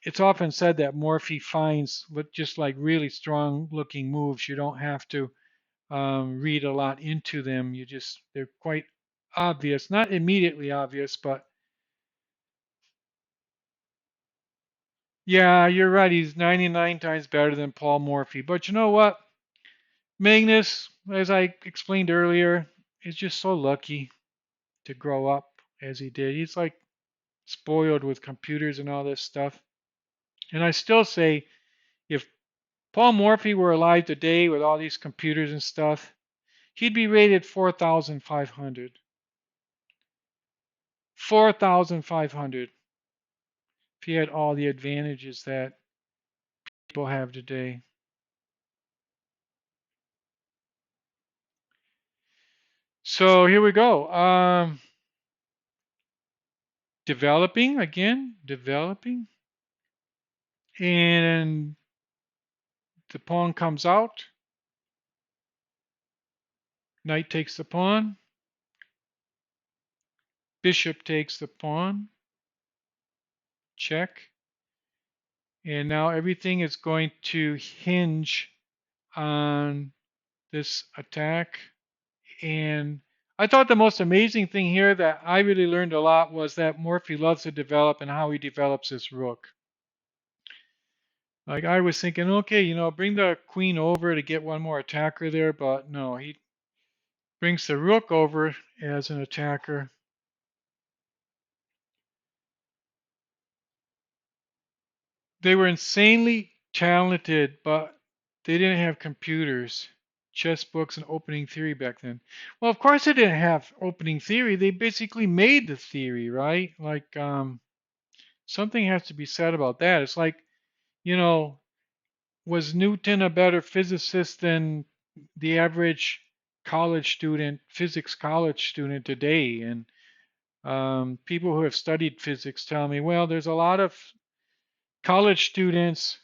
A: it's often said that Morphy finds with just like really strong looking moves, you don't have to read a lot into them. They're quite obvious, not immediately obvious, but yeah, you're right. He's 99 times better than Paul Morphy. But you know what? Magnus, as I explained earlier, is just so lucky to grow up as he did. He's like spoiled with computers and all this stuff. And I still say if Paul Morphy were alive today with all these computers and stuff, he'd be rated 4,500. 4,500 if he had all the advantages that people have today. So here we go. Developing again, developing. And the pawn comes out. Knight takes the pawn. Bishop takes the pawn. Check. And now everything is going to hinge on this attack. And I thought the most amazing thing here that I really learned a lot was that Morphy loves to develop and how he develops his rook. Like I was thinking, okay, bring the queen over to get one more attacker there, but no, he brings the rook over as an attacker. They were insanely talented, but they didn't have computers, chess books, and opening theory back then. Well, of course they didn't have opening theory. They basically made the theory, right? Like something has to be said about that. It's like, you know, was Newton a better physicist than the average college student, physics college student today? And people who have studied physics tell me, well, there's a lot of college students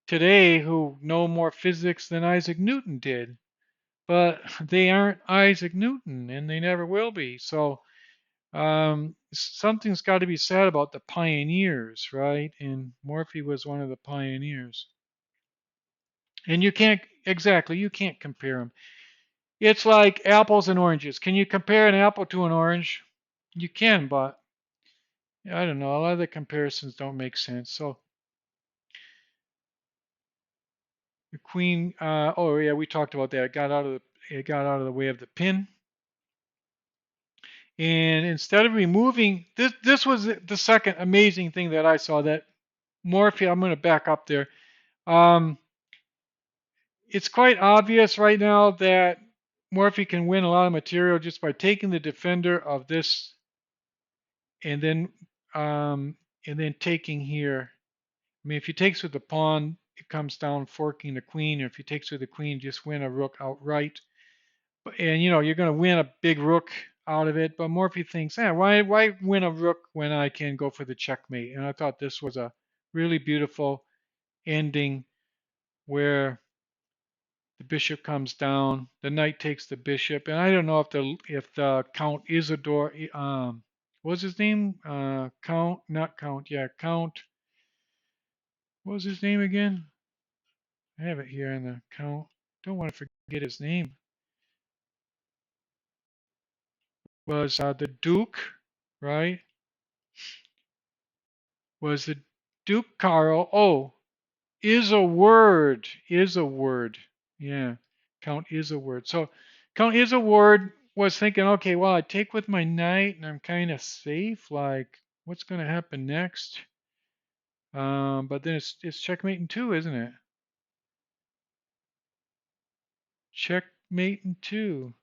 A: today who know more physics than Isaac Newton did, but they aren't Isaac Newton and they never will be. So something's got to be said about the pioneers, right? And Morphy was one of the pioneers. And you can't compare them. It's like apples and oranges. Can you compare an apple to an orange? You can, but I don't know. A lot of the comparisons don't make sense. So the queen, oh yeah, we talked about that. It got out of the way of the pin. And instead of removing this was the second amazing thing that I saw that Morphy. I'm going to back up there. Um, it's quite obvious right now that Morphy can win a lot of material just by taking the defender of this and then um, taking here. I mean, if he takes with the pawn, it comes down forking the queen. Or if he takes with the queen, just win a rook outright. And you're going to win a big rook out of it. But Morphy thinks, why win a rook when I can go for the checkmate? And I thought this was a really beautiful ending where the bishop comes down, the knight takes the bishop, and I don't know if the Count Isidore, what's his name? Count, not Count, yeah, Count. What was his name again? I have it here in the Count. Don't want to forget his name. Was the Duke, right? Was the Duke Carl? Oh, is a word. Yeah, Count is a word. So Count is a word was thinking, okay, well, I take with my knight and I'm kind of safe. Like, what's going to happen next? But then it's checkmate in two, isn't it? Checkmate in two.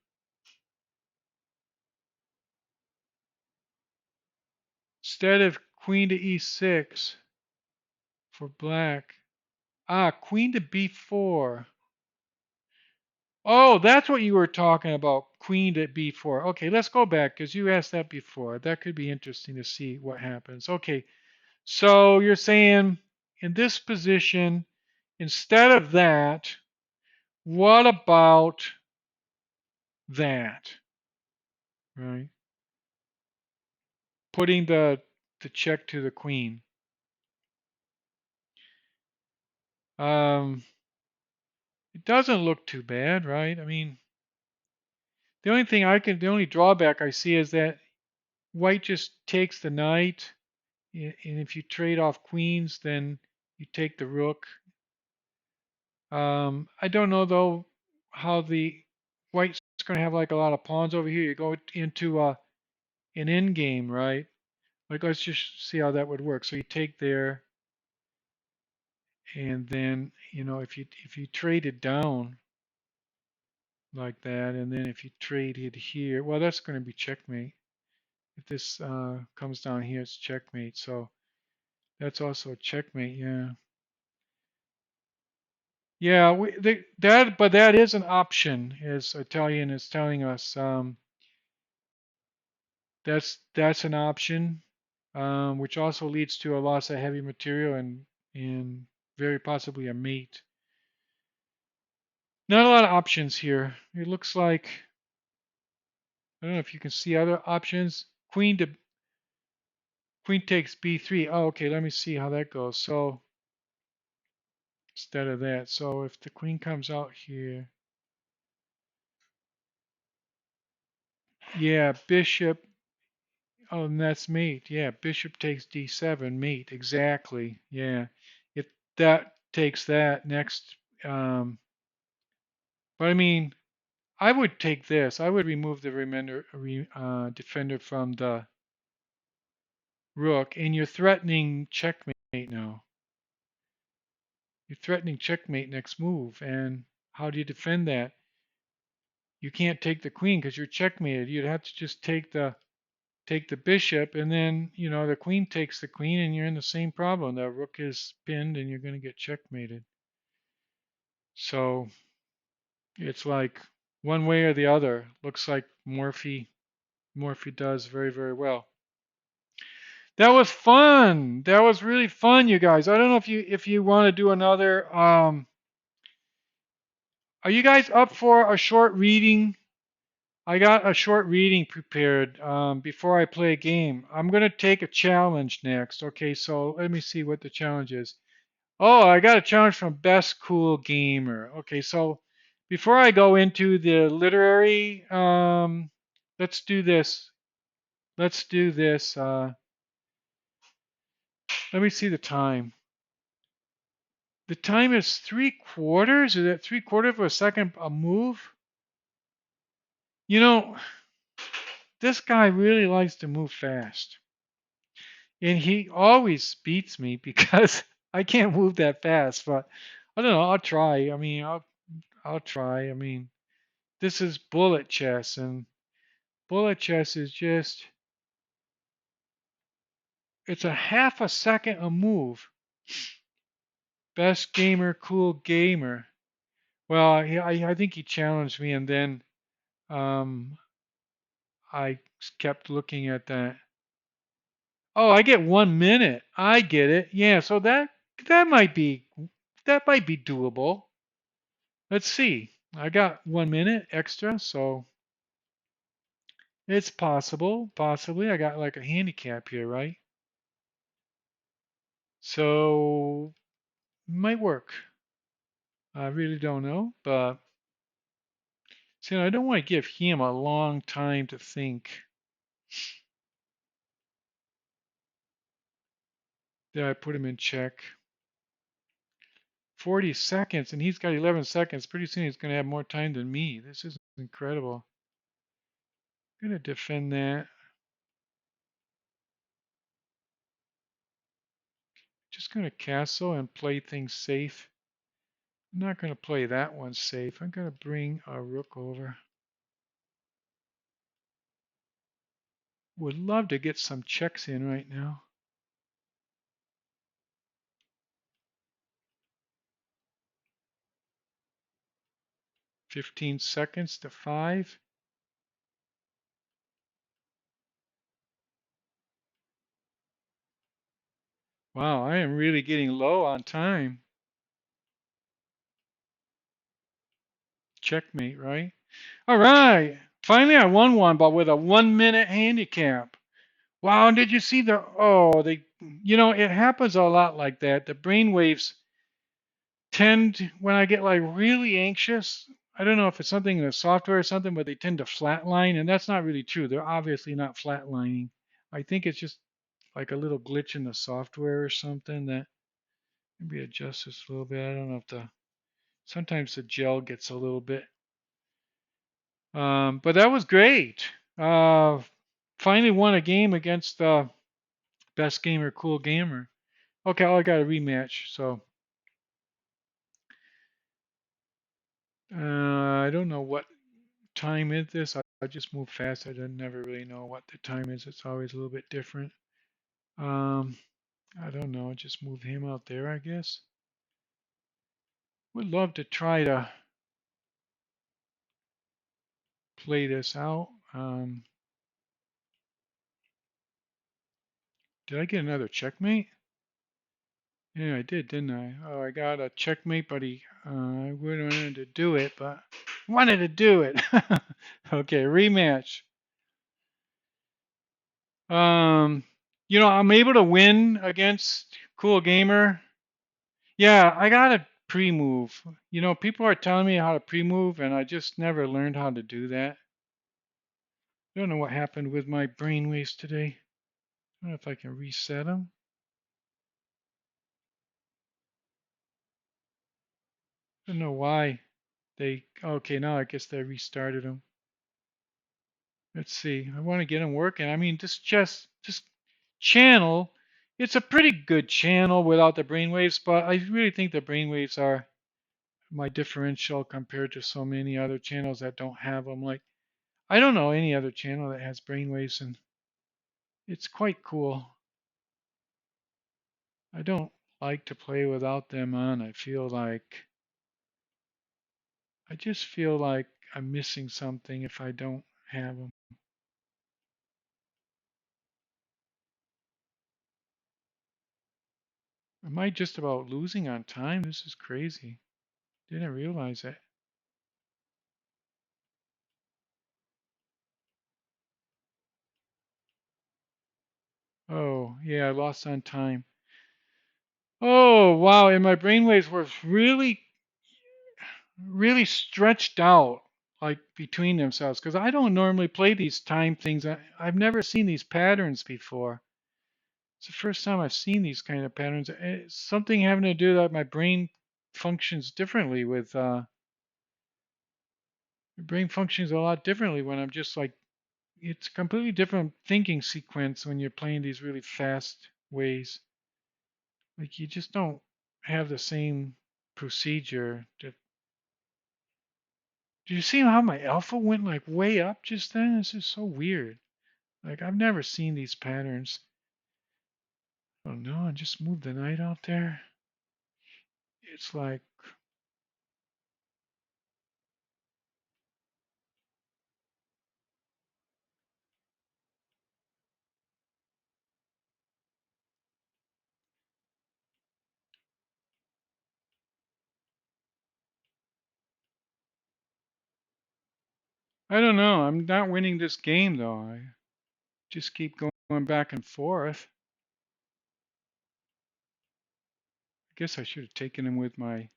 A: Instead of queen to e6 for black. Queen to b4. Oh, that's what you were talking about. Queen to b4. Okay, let's go back because you asked that before. That could be interesting to see what happens. Okay, so you're saying in this position, instead of that, what about that? Right? Putting the check to the queen. Um, it doesn't look too bad, right? I mean, the only drawback I see is that white just takes the knight, and if you trade off queens, then you take the rook. I don't know though how the white's going to have like a lot of pawns over here. You go into an end game, right? Like let's just see how that would work. So you take there, and then if you trade it down like that, and then if you trade it here, well, that's going to be checkmate. If this comes down here, it's checkmate. So that's also a checkmate. Yeah. Yeah, but that is an option, as Italian is telling us. That's an option, which also leads to a loss of heavy material and very possibly a mate. Not a lot of options here. It looks like I don't know if you can see other options. Queen takes b3. Oh, okay. Let me see how that goes. So instead of that, so if the queen comes out here, Yeah, bishop. Oh, and that's mate. Yeah, bishop takes d7, mate. Exactly. Yeah. If that takes that next, but I mean, I would take this. I would remove the defender from the rook, and you're threatening checkmate now. You're threatening checkmate next move, and how do you defend that? You can't take the queen because you're checkmated. You'd have to just take the bishop, and then the queen takes the queen, and you're in the same problem. The rook is pinned, and you're going to get checkmated. So it's like one way or the other. Looks like Morphy does very, very well. That was fun. That was really fun, you guys. I don't know if you want to do another. Are you guys up for a short reading? I got a short reading prepared before I play a game. I'm going to take a challenge next. Okay, so let me see what the challenge is. Oh, I got a challenge from Best Cool Gamer. Okay, so before I go into the literary, let's do this. Let's do this. Let me see the time. The time is 3/4. Is it 3/4 of a second a move? You know, this guy really likes to move fast. And he always beats me because I can't move that fast. But I don't know. I'll try. I mean, I'll try. I mean, this is bullet chess, and bullet chess is just it's a half a second a move. Best gamer, cool gamer. Well, I think he challenged me, and then um, I kept looking at that. Oh, I get 1 minute. I get it. Yeah, so that might be that might be doable. Let's see. I got 1 minute extra, so it's possible. Possibly. I got like a handicap here, right? So might work. I really don't know, but see, I don't want to give him a long time to think. Did I put him in check? 40 seconds, and he's got 11 seconds. Pretty soon he's going to have more time than me. This is incredible. I'm going to defend that. Just going to castle and play things safe. I'm not going to play that one safe. I'm going to bring a rook over. Would love to get some checks in right now. "15 seconds to 5. Wow, I am really getting low on time. Checkmate, right? All right. Finally, I won one, but with a 1 minute handicap. Wow, and did you see it happens a lot like that. The brainwaves when I get like really anxious, I don't know if it's something in the software or something, but they tend to flatline, and that's not really true. They're obviously not flatlining. I think it's just like a little glitch in the software or something that maybe adjusts this a little bit. I don't know if sometimes the gel gets a little bit. But that was great. Finally won a game against the best gamer, cool gamer. Okay, I got a rematch, so I don't know what time is this. I just move fast. I don't never really know what the time is. It's always a little bit different. Um, I don't know. Just move him out there, I guess. Would love to try to play this out. Did I get another checkmate? Yeah, I did, didn't I? Oh, I got a checkmate, but I wouldn't wanted to do it, but wanted to do it. Okay, rematch. Um, I'm able to win against Cool Gamer. Yeah, I got a pre-move. People are telling me how to pre-move, and I just never learned how to do that. I don't know what happened with my brainwaves today. I don't know if I can reset them. I don't know why they. Okay, now I guess they restarted them. Let's see. I want to get them working. I mean, this channel. It's a pretty good channel without the brainwaves, but I really think the brainwaves are my differential compared to so many other channels that don't have them. Like I don't know any other channel that has brainwaves, and it's quite cool. I don't like to play without them on. I just feel like I'm missing something if I don't have them. Am I just about losing on time? This is crazy. Didn't realize it. Oh, yeah, I lost on time. Oh, wow. And my brainwaves were really stretched out, like between themselves, because I don't normally play these time things. I've never seen these patterns before. It's the first time I've seen these kind of patterns. It's something having to do that my brain functions differently with, my brain functions a lot differently when I'm just like, it's a completely different thinking sequence when you're playing these really fast ways. Like you just don't have the same procedure. Do you see how my alpha went like way up just then? This is so weird. Like I've never seen these patterns. Oh no, I just moved the knight out there. It's like I don't know. I'm not winning this game though. I just keep going back and forth. I guess I should have taken him with my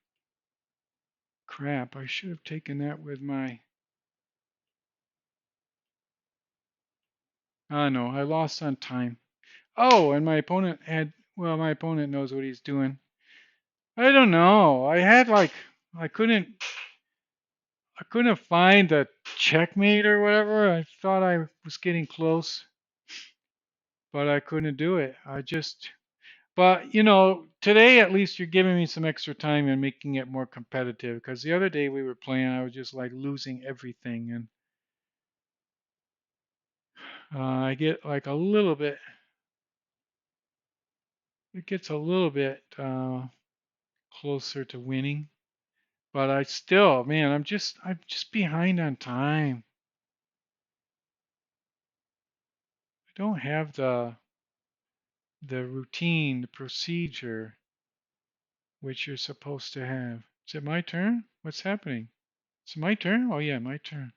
A: crap. I should have taken that with my. Oh no, I lost on time. Oh, and my opponent had. Well, my opponent knows what he's doing. I don't know. I couldn't find the checkmate or whatever. I thought I was getting close, but I couldn't do it. But today at least you're giving me some extra time and making it more competitive. Because the other day we were playing, I was just like losing everything, and I get like a little bit. It gets a little bit closer to winning, but I still, man, I'm just behind on time. I don't have the routine, the procedure which you're supposed to have. Is it my turn? What's happening? It's my turn? Oh yeah, my turn.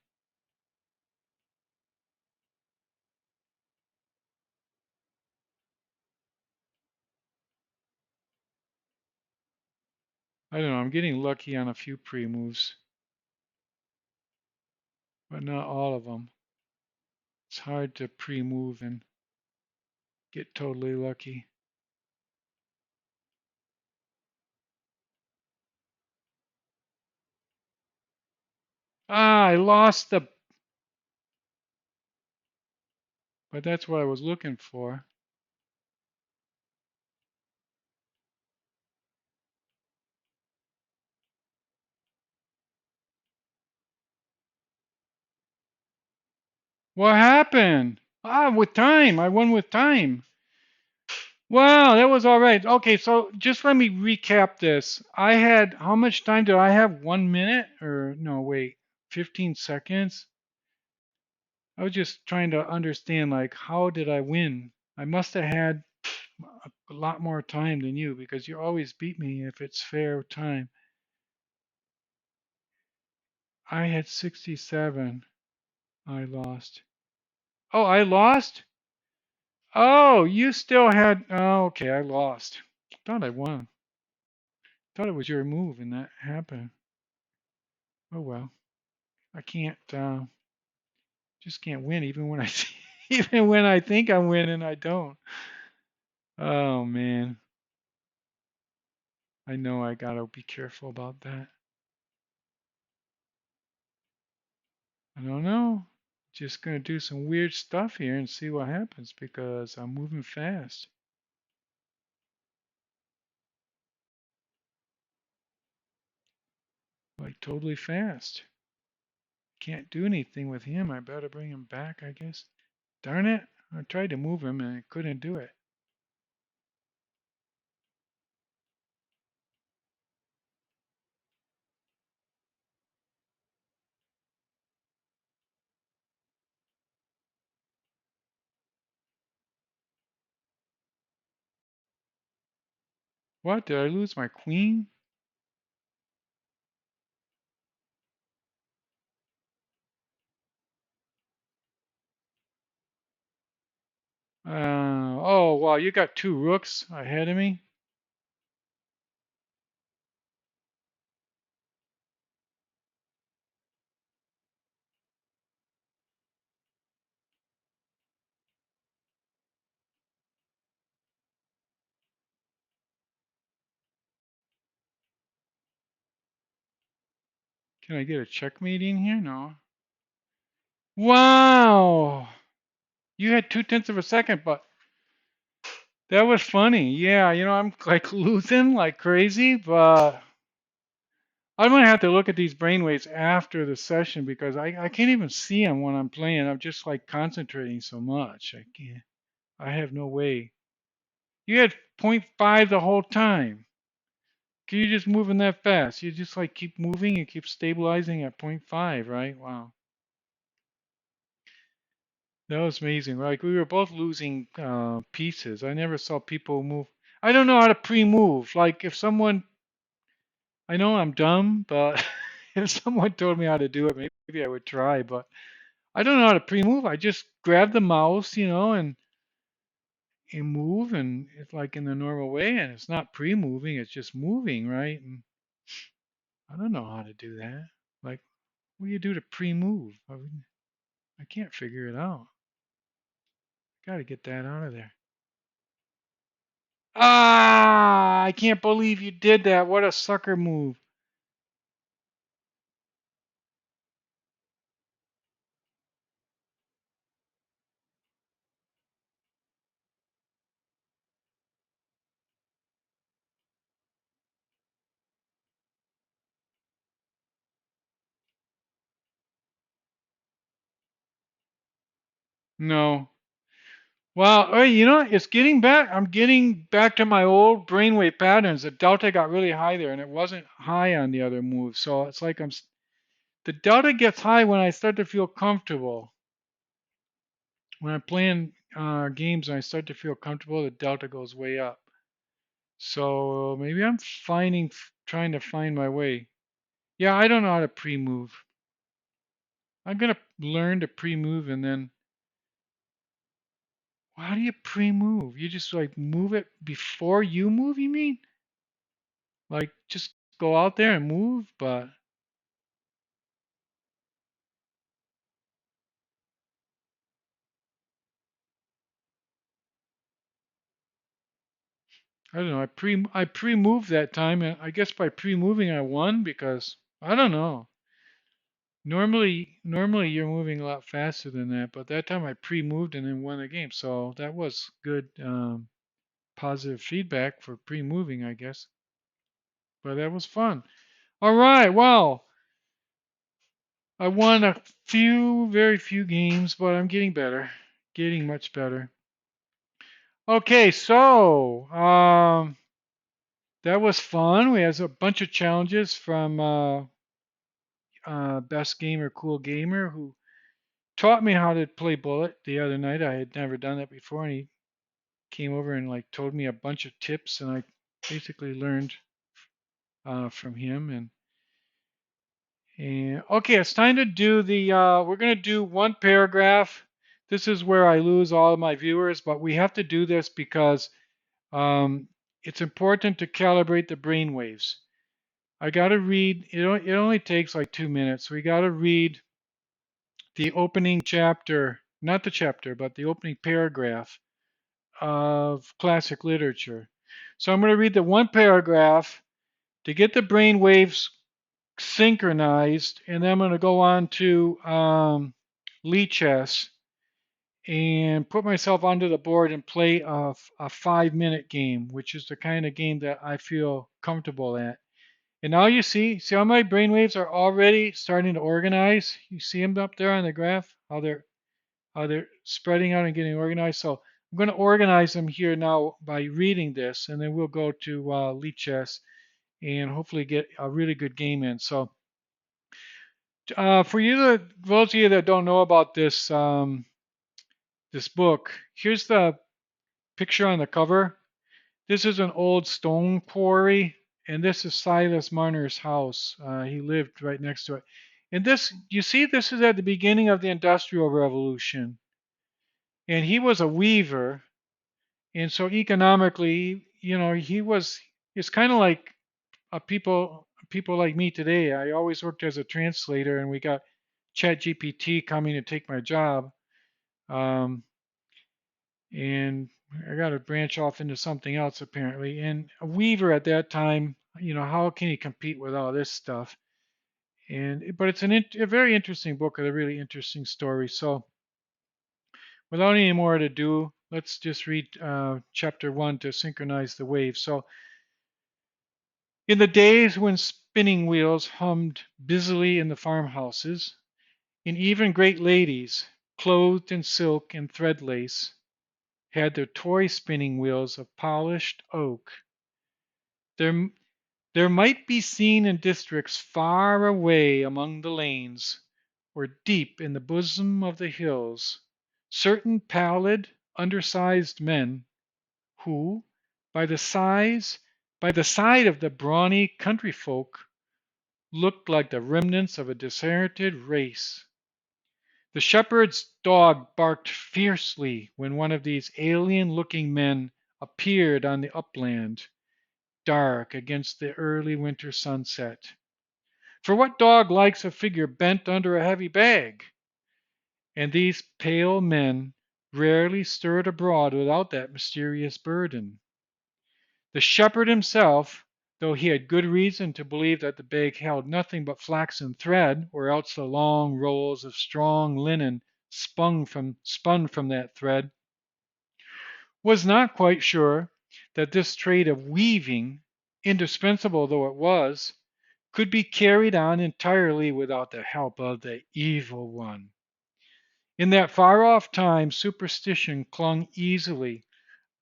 A: I don't know. I'm getting lucky on a few pre-moves, but not all of them. It's hard to pre-move and get totally lucky. Ah, I lost the, but that's what I was looking for. What happened? Ah, with time. I won with time. Wow, that was all right. Okay, so just let me recap this. I had, how much time did I have? 1 minute? Or no, wait, 15 seconds? I was just trying to understand, like, how did I win? I must have had a lot more time than you because you always beat me if it's fair time. I had 67. I lost. Oh, I lost? Oh, you still had. Oh, okay, I lost. Thought I won. Thought it was your move and that happened. Oh well. I can't. Just can't win even when I even when I think I'm winning, I don't. Oh man, I know I gotta be careful about that. I don't know. Just gonna do some weird stuff here and see what happens because I'm moving fast. Like totally fast. Can't do anything with him. I better bring him back, I guess. Darn it. I tried to move him and I couldn't do it. What? Did I lose my queen? Oh, wow. You got two rooks ahead of me? Can I get a checkmate in here? No. Wow. You had 2/10 of a second, but that was funny. Yeah, I'm like losing like crazy, but I'm gonna have to look at these brainwaves after the session because I can't even see them when I'm playing. I'm just like concentrating so much. I can't. I have no way. You had point 0.5 the whole time. You're just moving that fast. You just like keep moving and keep stabilizing at point 0.5, right? Wow. That was amazing. Like we were both losing pieces. I never saw people move. I don't know how to pre-move. Like if someone, I know I'm dumb, but if someone told me how to do it, maybe I would try. But I don't know how to pre-move. I just grab the mouse, and move, and it's like in the normal way, and it's not pre-moving. It's just moving, right? And I don't know how to do that. Like, what do you do to pre-move? I can't figure it out. Got to get that out of there. Ah, I can't believe you did that. What a sucker move. No. Well, hey, it's getting back. I'm getting back to my old brainwave patterns. The delta got really high there, and it wasn't high on the other moves. So it's like the delta gets high when I start to feel comfortable. When I'm playing games and I start to feel comfortable, the delta goes way up. So maybe I'm trying to find my way. Yeah, I don't know how to pre-move. I'm gonna learn to pre-move and then. How do you pre-move? You just like move it before you move, you mean? Like just go out there and move, but I don't know. I pre-moved that time, and I guess by pre-moving I won because I don't know. Normally you're moving a lot faster than that, but that time I pre-moved and then won the game. So that was good positive feedback for pre-moving, I guess. But that was fun. All right, well, I won a very few games, but I'm getting better, getting much better. Okay, so that was fun. We had a bunch of challenges from Best Gamer, Cool Gamer, who taught me how to play Bullet the other night. I had never done that before, and he came over and like told me a bunch of tips, and I basically learned from him. And okay, it's time to do the. We're gonna do one paragraph. This is where I lose all of my viewers, but we have to do this because it's important to calibrate the brain waves. I got to read. It only takes like 2 minutes. We got to read the opening chapter, not the chapter, but the opening paragraph of classic literature. So I'm going to read the one paragraph to get the brain waves synchronized, and then I'm going to go on to lichess and put myself onto the board and play a 5 minute game, which is the kind of game that I feel comfortable at. And now you see how my brain waves are already starting to organize. You see them up there on the graph, how they're spreading out and getting organized. So I'm going to organize them here now by reading this, and then we'll go to lichess and hopefully get a really good game in. So for those of you that don't know about this book, here's the picture on the cover. This is an old stone quarry, and this is Silas Marner's house. He lived right next to it. And this, you see, this is at the beginning of the Industrial Revolution, and he was a weaver, and so economically, it's kind of like people like me today. I always worked as a translator, and we got ChatGPT coming to take my job. Um, and I got to branch off into something else apparently. And a weaver at that time, how can he compete with all this stuff? But it's a very interesting book with a really interesting story. So without any more ado, let's just read chapter 1 to synchronize the waves. So in the days when spinning wheels hummed busily in the farmhouses, and even great ladies, clothed in silk and thread lace, had their toy spinning wheels of polished oak. There, there might be seen in districts far away among the lanes, or deep in the bosom of the hills, certain pallid, undersized men, who, by the size, by the side of the brawny country folk, looked like the remnants of a deserted race. The shepherd's dog barked fiercely when one of these alien-looking men appeared on the upland, dark against the early winter sunset. For what dog likes a figure bent under a heavy bag? And these pale men rarely stirred abroad without that mysterious burden. The shepherd himself, though he had good reason to believe that the bag held nothing but flaxen thread, or else the long rolls of strong linen spun from that thread, was not quite sure that this trade of weaving, indispensable though it was, could be carried on entirely without the help of the evil one. In that far off time, superstition clung easily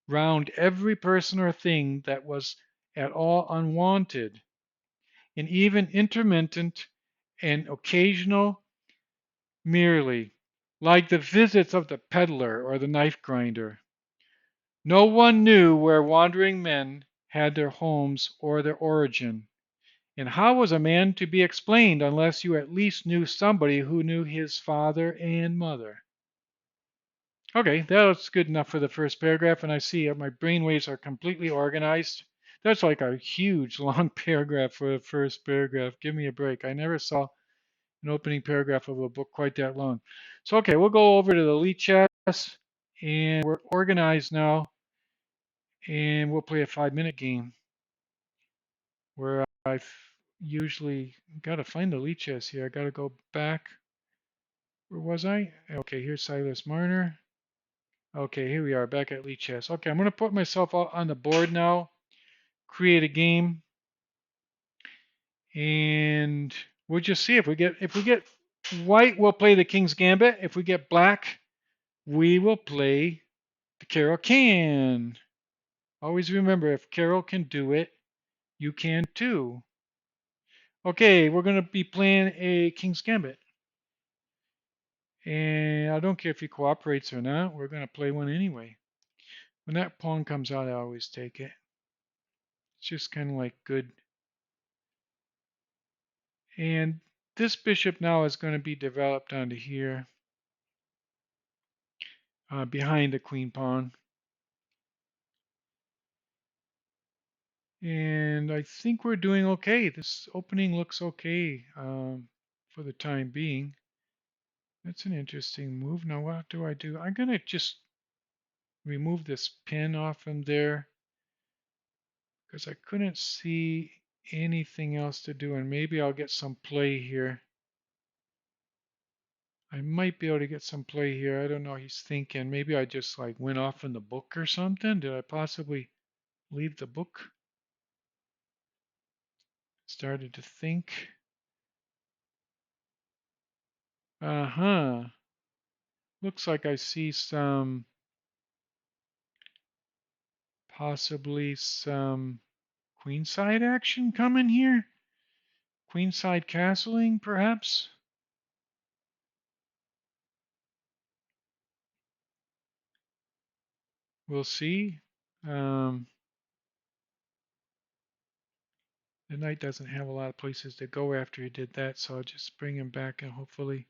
A: round every person or thing that was at all unwanted, and even intermittent and occasional merely, like the visits of the peddler or the knife grinder. No one knew where wandering men had their homes or their origin. And how was a man to be explained unless you at least knew somebody who knew his father and mother? Okay, that's good enough for the first paragraph, and I see my brainwaves are completely organized. That's like a huge long paragraph for the first paragraph. Give me a break. I never saw an opening paragraph of a book quite that long. So, okay, we'll go over to the lead chess, and we're organized now, and we'll play a 5 minute game where I've usually got to find the lead chess here. I got to go back. Where was I? Okay, here's Silas Marner. Okay, here we are back at lead chess. Okay, I'm going to put myself out on the board now, create a game, and we'll just see if we get white, we'll play the King's Gambit. If we get black, we will play the karokahn. Always remember, if Carol can do it, you can too. Okay, we're going to be playing a King's Gambit. And I don't care if he cooperates or not, we're going to play one anyway. When that pawn comes out, I always take it. It's just kind of like good. And this bishop now is going to be developed onto here, behind the queen pawn. And I think we're doing okay. This opening looks okay for the time being. That's an interesting move. Now what do I do? I'm going to just remove this pin off from there because I couldn't see anything else to do, and maybe I'll get some play here. I might be able to get some play here. I don't know. He's thinking. Maybe I just like went off in the book or something. Did I possibly leave the book? Started to think. Uh-huh. Looks like I see possibly some queenside action coming here. Queenside castling, perhaps? We'll see. Um, the knight doesn't have a lot of places to go after he did that, so I'll just bring him back and hopefully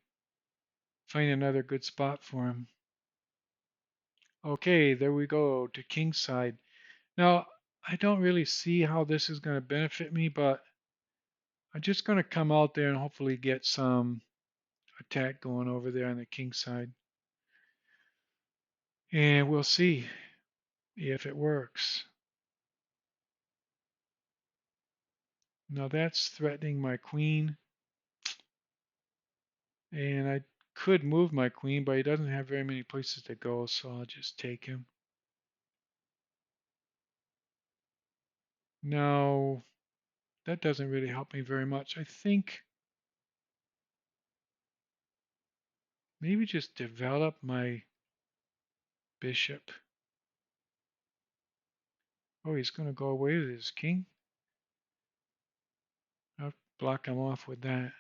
A: find another good spot for him. Okay, there we go to kingside. Now, I don't really see how this is going to benefit me, but I'm just going to come out there and hopefully get some attack going over there on the king side. And we'll see if it works. Now that's threatening my queen. And I could move my queen, but he doesn't have very many places to go, so I'll just take him. Now, that doesn't really help me very much. I think maybe just develop my bishop. Oh, he's going to go away with his king. I'll block him off with that.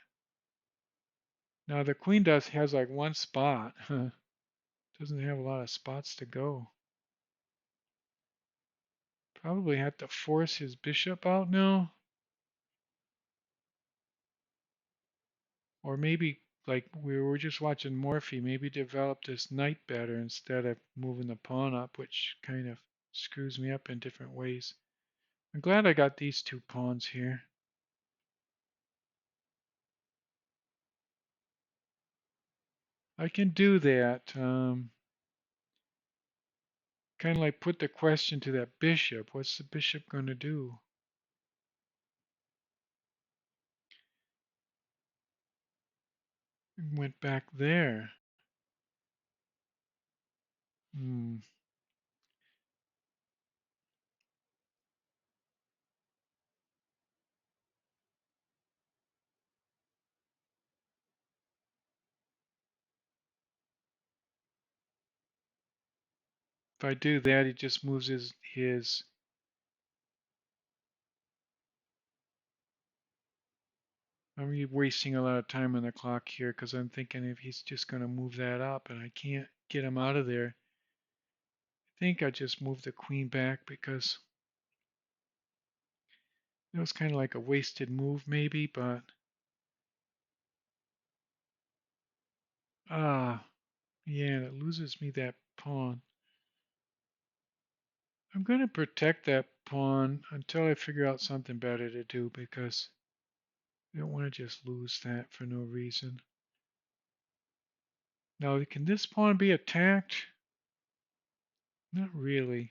A: Now the queen has like one spot. Doesn't have a lot of spots to go. Probably have to force his bishop out now. Or maybe, like we were just watching Morphe, maybe develop this knight better instead of moving the pawn up, which kind of screws me up in different ways. I'm glad I got these two pawns here. I can do that. Kind of like put the question to that bishop. What's the bishop going to do? Went back there. Hmm. If I do that, he just moves his. I'm wasting a lot of time on the clock here because I'm thinking if he's just going to move that up and I can't get him out of there. I think I just moved the queen back because it was kind of like a wasted move maybe, but yeah, it loses me that pawn. I'm going to protect that pawn until I figure out something better to do because I don't want to just lose that for no reason. Now, can this pawn be attacked? Not really.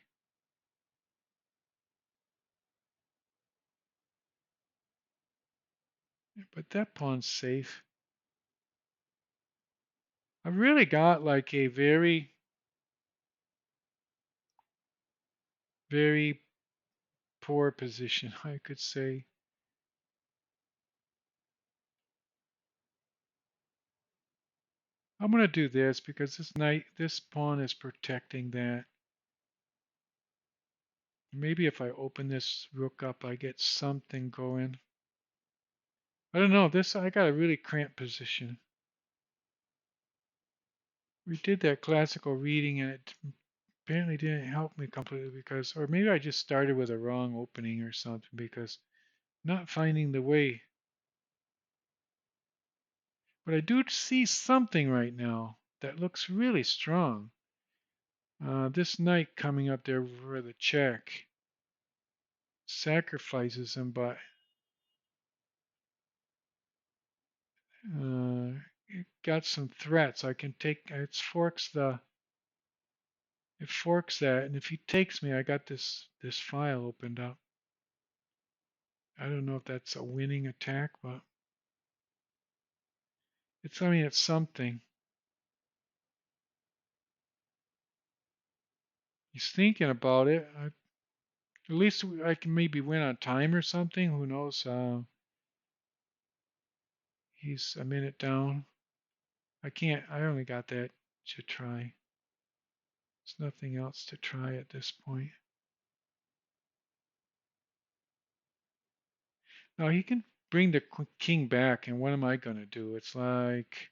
A: But that pawn's safe. I've really got like a very, very poor position, I could say. I'm going to do this because this pawn is protecting that. Maybe if I open this rook up, I get something going. I don't know. I got a really cramped position. We did that classical reading and it apparently didn't help me completely because, or maybe I just started with a wrong opening or something because not finding the way. But I do see something right now that looks really strong. This knight coming up there for the check sacrifices him, but uh, got some threats. I can take it forks that, and if he takes me, I got this file opened up. I don't know if that's a winning attack, but it's something. He's thinking about it. At least I can maybe win on time or something. Who knows? He's a minute down. I can't. I only got that to try. There's nothing else to try at this point. Now he can bring the king back, and what am I going to do? It's like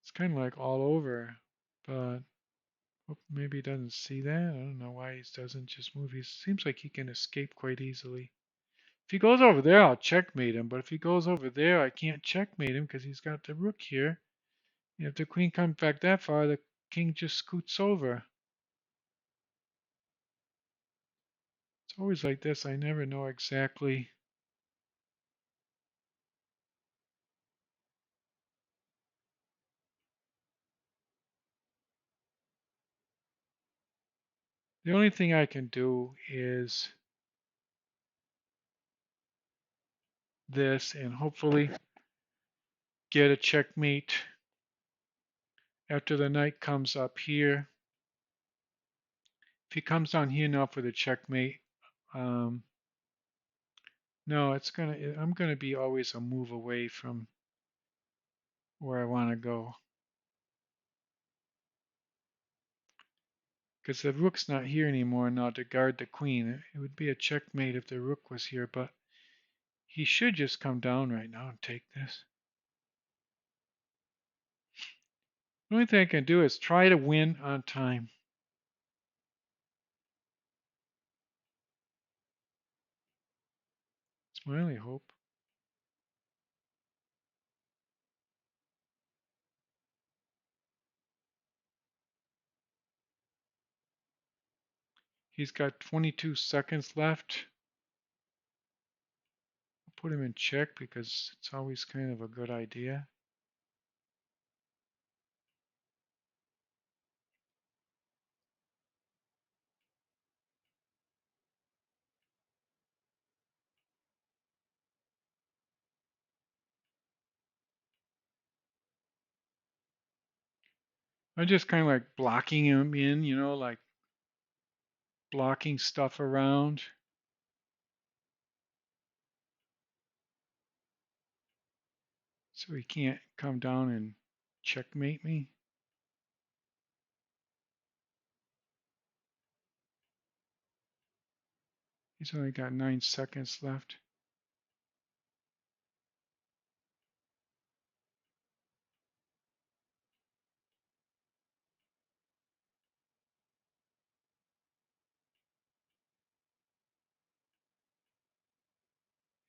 A: it's kind of like all over, but maybe he doesn't see that. I don't know why he doesn't just move. He seems like he can escape quite easily. If he goes over there, I'll checkmate him. But if he goes over there, I can't checkmate him because he's got the rook here. And if the queen comes back that far, the king just scoots over. It's always like this. I never know exactly. The only thing I can do is this and hopefully get a checkmate after the knight comes up here. If he comes down here now for the checkmate, um, no, I'm gonna be always a move away from where I want to go. Because the rook's not here anymore now to guard the queen. It would be a checkmate if the rook was here, but he should just come down right now and take this. The only thing I can do is try to win on time. It's my only hope. He's got 22 seconds left. I'll put him in check because it's always kind of a good idea. I'm just kind of like blocking him in, like blocking stuff around. So he can't come down and checkmate me. He's only got 9 seconds left.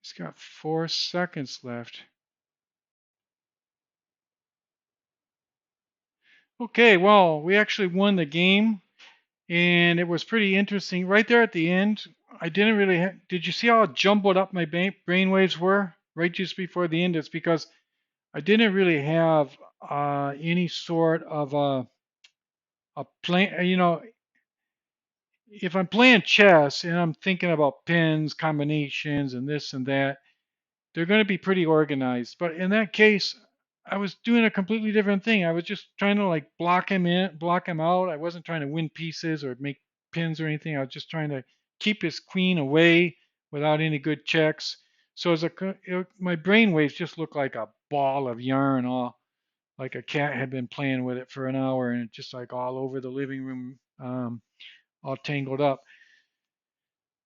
A: He's got 4 seconds left. Okay, well, we actually won the game, and it was pretty interesting. Right there at the end, I didn't really. Did you see how jumbled up my brain waves were? Right just before the end, it's because I didn't really have any sort of a plan. If I'm playing chess and I'm thinking about pins, combinations, and this and that, they're going to be pretty organized. But in that case, I was doing a completely different thing. I was just trying to like block him out. I wasn't trying to win pieces or make pins or anything. I was just trying to keep his queen away without any good checks. So my brain waves just looked like a ball of yarn, all like a cat had been playing with it for an hour, and just like all over the living room, all tangled up.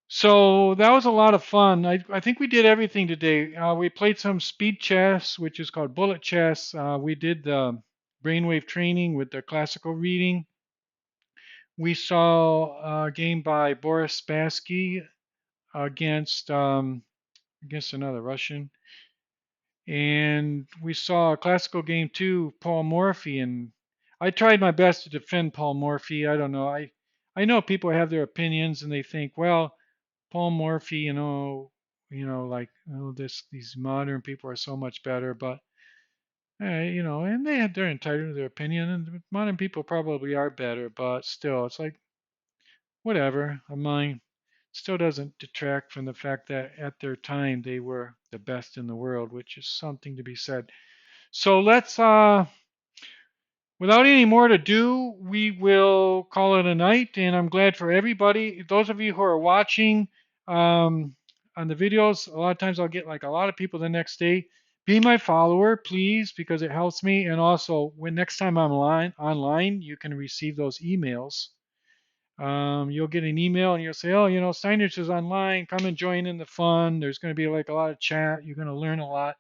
A: So that was a lot of fun. I think we did everything today. We played some speed chess, which is called bullet chess. We did the brainwave training with the classical reading. We saw a game by Boris Spassky against against another Russian, and we saw a classical game too, Paul Morphy. And I tried my best to defend Paul Morphy. I don't know. I know people have their opinions and they think, well, Paul Morphy, like these modern people are so much better, but and they're entitled to their opinion, and modern people probably are better, but still, it's like whatever. Mine still doesn't detract from the fact that at their time they were the best in the world, which is something to be said. So let's without any more to do, we will call it a night. And I'm glad for everybody, those of you who are watching on the videos. A lot of times I'll get like a lot of people the next day. Be my follower, please, because it helps me. And also, when next time I'm online, you can receive those emails. You'll get an email and you'll say, oh, Steinitz is online. Come and join in the fun. There's going to be like a lot of chat. You're going to learn a lot,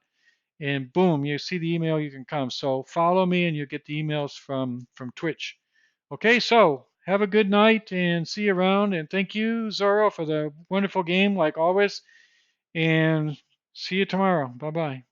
A: and boom, you see the email, you can come. So follow me and you get the emails from Twitch. Okay, so have a good night and see you around. And thank you, Zorro, for the wonderful game like always. And see you tomorrow. Bye bye.